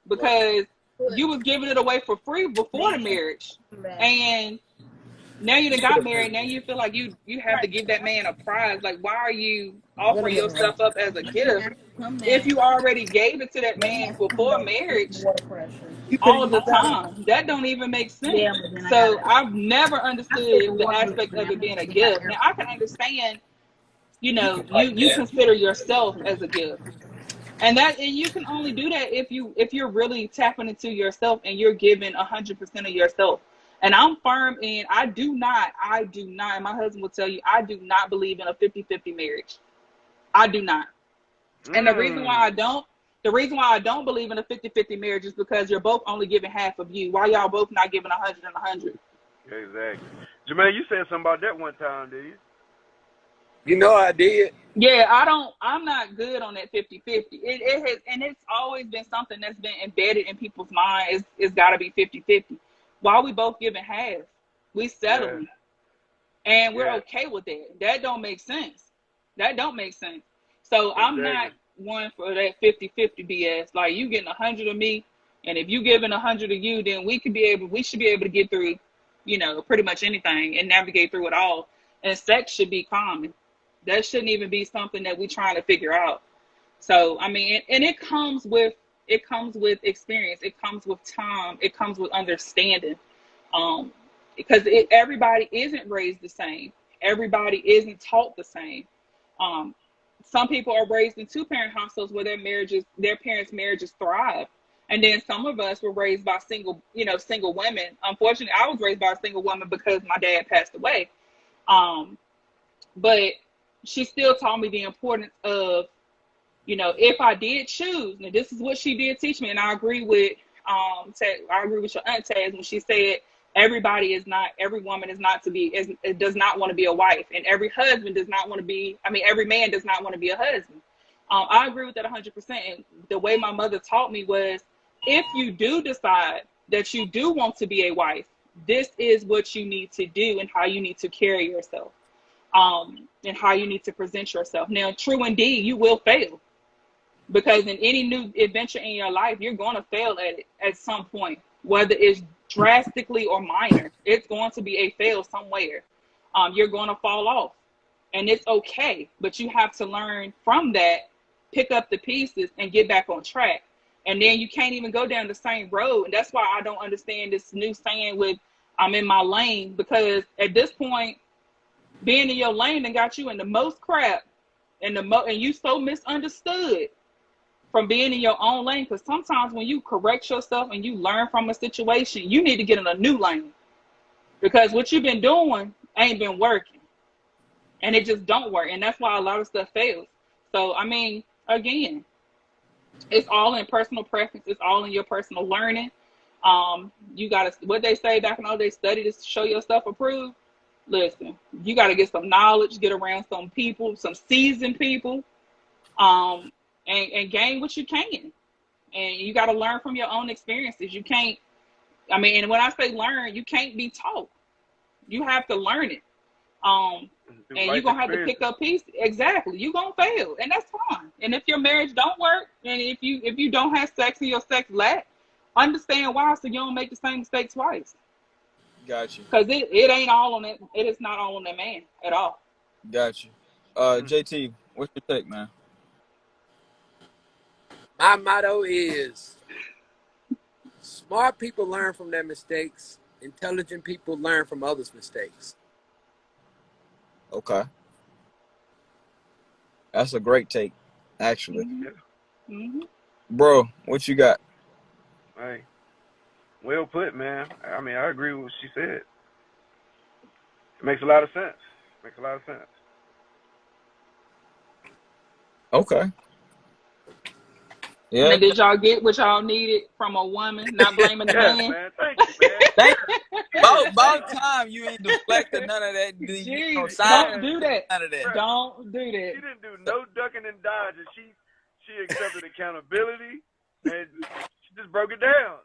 Because you was giving it away for free before the marriage. And Now you done got married. Now you feel like you have to give that man a prize. Like, why are you Wait a offering minute, man. yourself up as a gift Come if man. you already gave it to that man before marriage all the time? That don't even make sense. Yeah, but then I So gotta I've never I spit understood the the water with aspect me. of I'm it gonna being a see if I gift. Now air. I can understand, you consider yourself as a gift. And you can only do that if you're really tapping into yourself and you're giving 100% of yourself. And I'm firm in I do not, and my husband will tell you, I do not believe in a 50-50 marriage. I do not. And the reason why I don't believe in a 50-50 marriage is because you're both only giving half of you. Why y'all both not giving 100 and 100? Exactly. Jermaine, you said something about that one time, did you? You know I did. Yeah, I'm not good on that 50-50. It has, and it's always been something that's been embedded in people's minds. It's got to be 50-50. Why we both giving half? We Yeah. settling. And we're Yeah. okay with that. That don't make sense. That don't make sense. So I'm not Exactly. one for that 50-50 BS. Like, you getting 100 of me, and if you giving 100 of you, then we should be able to get through, pretty much anything and navigate through it all. And sex should be common. That shouldn't even be something that we're trying to figure out. So I mean, and it comes with experience. It comes with time. It comes with understanding. Um, because everybody isn't raised the same. Everybody isn't taught the same. Um, some people are raised in two-parent households where their parents' marriages thrive, and then some of us were raised by single women. Unfortunately, I was raised by a single woman because my dad passed away. Um, but she still taught me the importance of, if I did choose, and this is what she did teach me, and I agree with your aunt Taz when she said every woman is not to be it does not want to be a wife, and every husband does not want to be. I mean, every man does not want to be a husband. I agree with that 100%. And the way my mother taught me was, if you do decide that you do want to be a wife, this is what you need to do and how you need to carry yourself, and how you need to present yourself. Now, true indeed, you will fail. Because in any new adventure in your life, you're going to fail at it at some point, whether it's drastically or minor. It's going to be a fail somewhere. You're going to fall off, and it's okay. But you have to learn from that, pick up the pieces, and get back on track. And then you can't even go down the same road. And that's why I don't understand this new saying with "I'm in my lane," because at this point, being in your lane and got you in the most crap, and you so misunderstood from being in your own lane. Because sometimes when you correct yourself and you learn from a situation, you need to get in a new lane, because what you've been doing ain't been working, and it just don't work. And that's why a lot of stuff fails. So I mean, again, it's all in personal preference. It's all in your personal learning. You gotta, what they say back in all day, study to show yourself approved. Listen, you gotta get some knowledge, get around some people, some seasoned people, um, and gain what you can. And you got to learn from your own experiences. You can't, I mean, and when I say learn, you can't be taught. You have to learn it. Through And you're life going to have to pick experiences. up pieces. Exactly. You're going to fail. And that's fine. And if your marriage don't work, and if you don't have sex and your sex lack, understand why, so you don't make the same mistake twice. Got you. Because it ain't all on it. It is not all on that man at all. Got you. JT, what's your take, man? My motto is, smart people learn from their mistakes. Intelligent people learn from others' mistakes. Okay. That's a great take, actually. Mm-hmm. Mm-hmm. Bro, what you got? Hey, well put, man. I mean, I agree with what she said. It makes a lot of sense. Makes a lot of sense. Okay. Now, Yeah. did y'all get what y'all needed from a woman? Not blaming the Yes, man. man. Thank you, man. Thank Shit, about time you ain't deflected none of that. Jeez, Side don't do that. none of that. Bruh, Don't do that. she didn't do no ducking and dodging. She accepted accountability, and she just broke it down.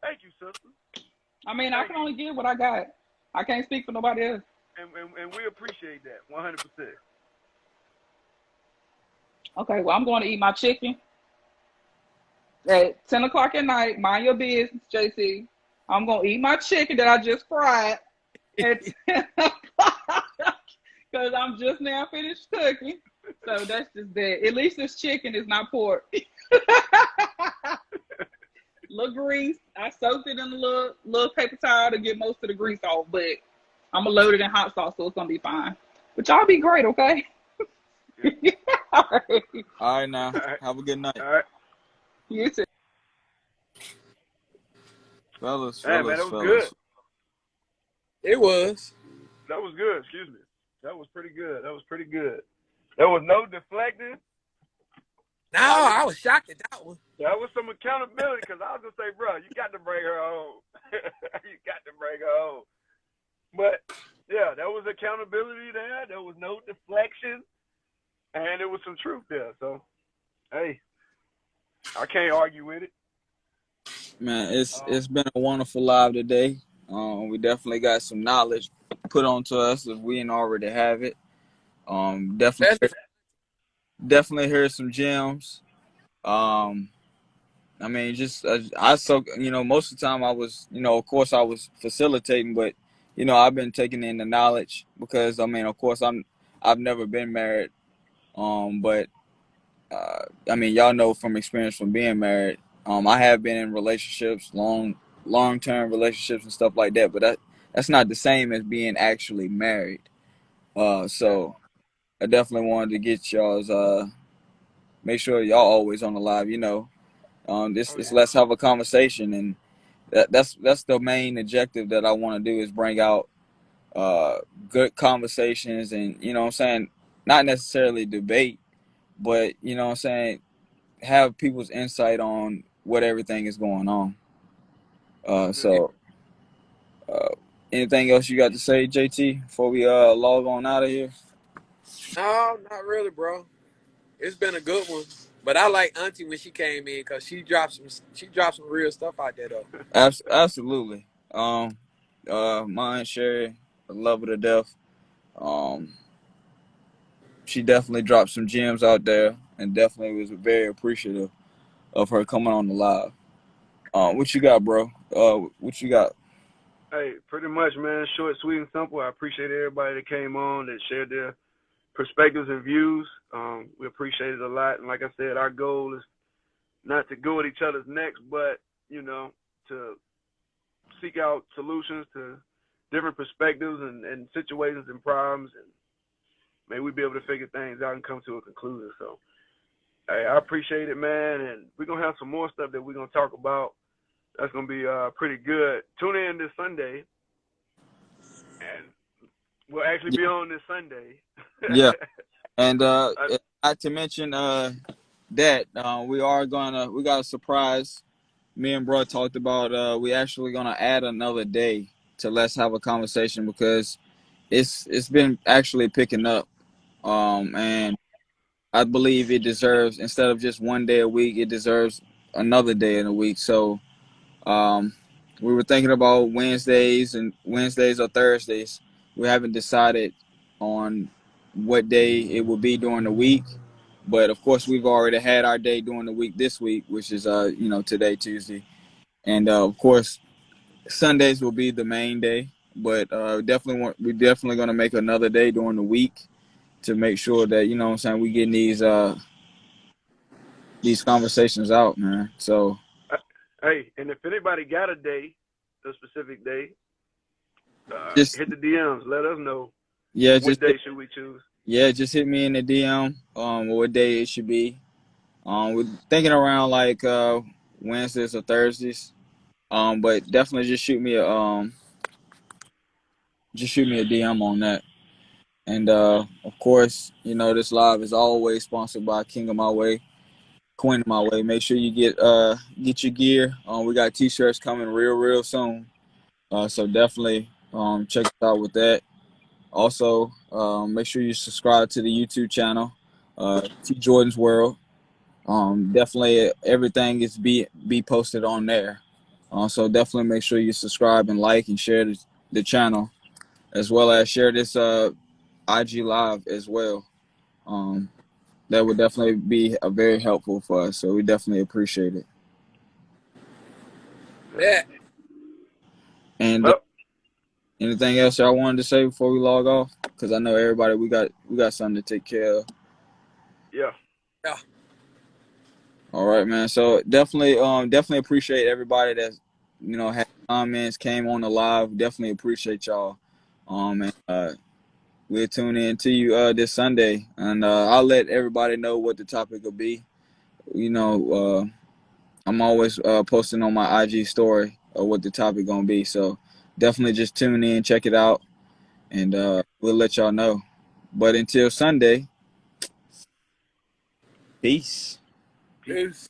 Thank you, sister. I mean, I can only give what I got. I can't speak for nobody else. And we appreciate that 100%. Okay, well, I'm going to eat my chicken at 10 o'clock at night. Mind your business, JC. I'm going to eat my chicken that I just fried. at 10 o'clock because I'm just now finished cooking. So that's just that. At least this chicken is not pork. Little grease. I soaked it in a little paper towel to get most of the grease off, but I'm gonna load it in hot sauce, so it's gonna be fine. But y'all be great, okay? All right. All right, now. All right. Have a good night. All right. You too. Fellas, Hey, man, fellas, that was fellas. good. It was. That was good. Excuse me. That was pretty good. That was pretty good. There was no deflecting. No, I was shocked at that one. That was some accountability because I was going to say, bro, you got to bring her home. You got to bring her home. But, yeah, there was accountability there. There was no deflection. And there was some truth there. So, hey, I can't argue with it. Man, it's been a wonderful live today. We definitely got some knowledge put onto us if we didn't already have it. Definitely heard some gems. I mean, just I so most of the time I was of course I was facilitating, but I've been taking in the knowledge because I mean, of course I've never been married, but I mean, y'all know from experience from being married. I have been in relationships, long-term relationships and stuff like that, but that's not the same as being actually married. So I definitely wanted to get y'all's make sure y'all always on the live. This let's have a conversation, and that's the main objective that I want to do is bring out good conversations, and what I'm saying, not necessarily debate, but what I'm saying, have people's insight on what everything is going on. So anything else you got to say, JT, before we log on out of here? No, not really, bro. It's been a good one. But I like Auntie when she came in because she dropped some real stuff out there though. Absolutely. My Aunt Sherry, I love her to death. She definitely dropped some gems out there, and definitely was very appreciative of her coming on the live. What you got, bro? What you got? Hey, pretty much, man. Short, sweet, and simple. I appreciate everybody that came on, that shared their perspectives and views. We appreciate it a lot. And like I said, our goal is not to go at each other's necks, but, to seek out solutions to different perspectives and situations and problems. And may we be able to figure things out and come to a conclusion. So, hey, I appreciate it, man. And we're going to have some more stuff that we're going to talk about. That's going to be pretty good. Tune in this Sunday. And we'll actually be on this Sunday. Yeah. And not to mention that we got a surprise. Me and bro talked about we actually gonna add another day to Let's Have a Conversation because it's been actually picking up. And I believe it deserves, instead of just one day a week, it deserves another day in a week. So we were thinking about Wednesdays or Thursdays. We haven't decided on what day it will be during the week, but of course we've already had our day during the week this week, which is today, Tuesday, and of course Sundays will be the main day. But we're definitely going to make another day during the week to make sure that what I'm saying, we getting these conversations out, man. So hey, and if anybody got a specific day, just hit the DMs. Let us know. Yeah, What day should we choose? Yeah, just hit me in the DM. What day it should be. We're thinking around like Wednesdays or Thursdays. But definitely just shoot me a DM on that. And of course, this live is always sponsored by King of My Way, Queen of My Way. Make sure you get your gear. We got t-shirts coming real soon. So definitely check us out with that. Also, make sure you subscribe to the YouTube channel, T Jordan's World. Definitely everything is be posted on there. So definitely make sure you subscribe and like and share the channel, as well as share this IG live as well. That would definitely be very helpful for us. So we definitely appreciate it. Yeah. And Anything else y'all wanted to say before we log off? Because I know everybody, we got something to take care of. Yeah. Yeah. All right, man. So definitely appreciate everybody that had comments, came on the live. Definitely appreciate y'all. And we'll tune in to you this Sunday, and I'll let everybody know what the topic will be. I'm always posting on my IG story of what the topic gonna be. So definitely just tune in, check it out, and we'll let y'all know. But until Sunday, peace. Peace.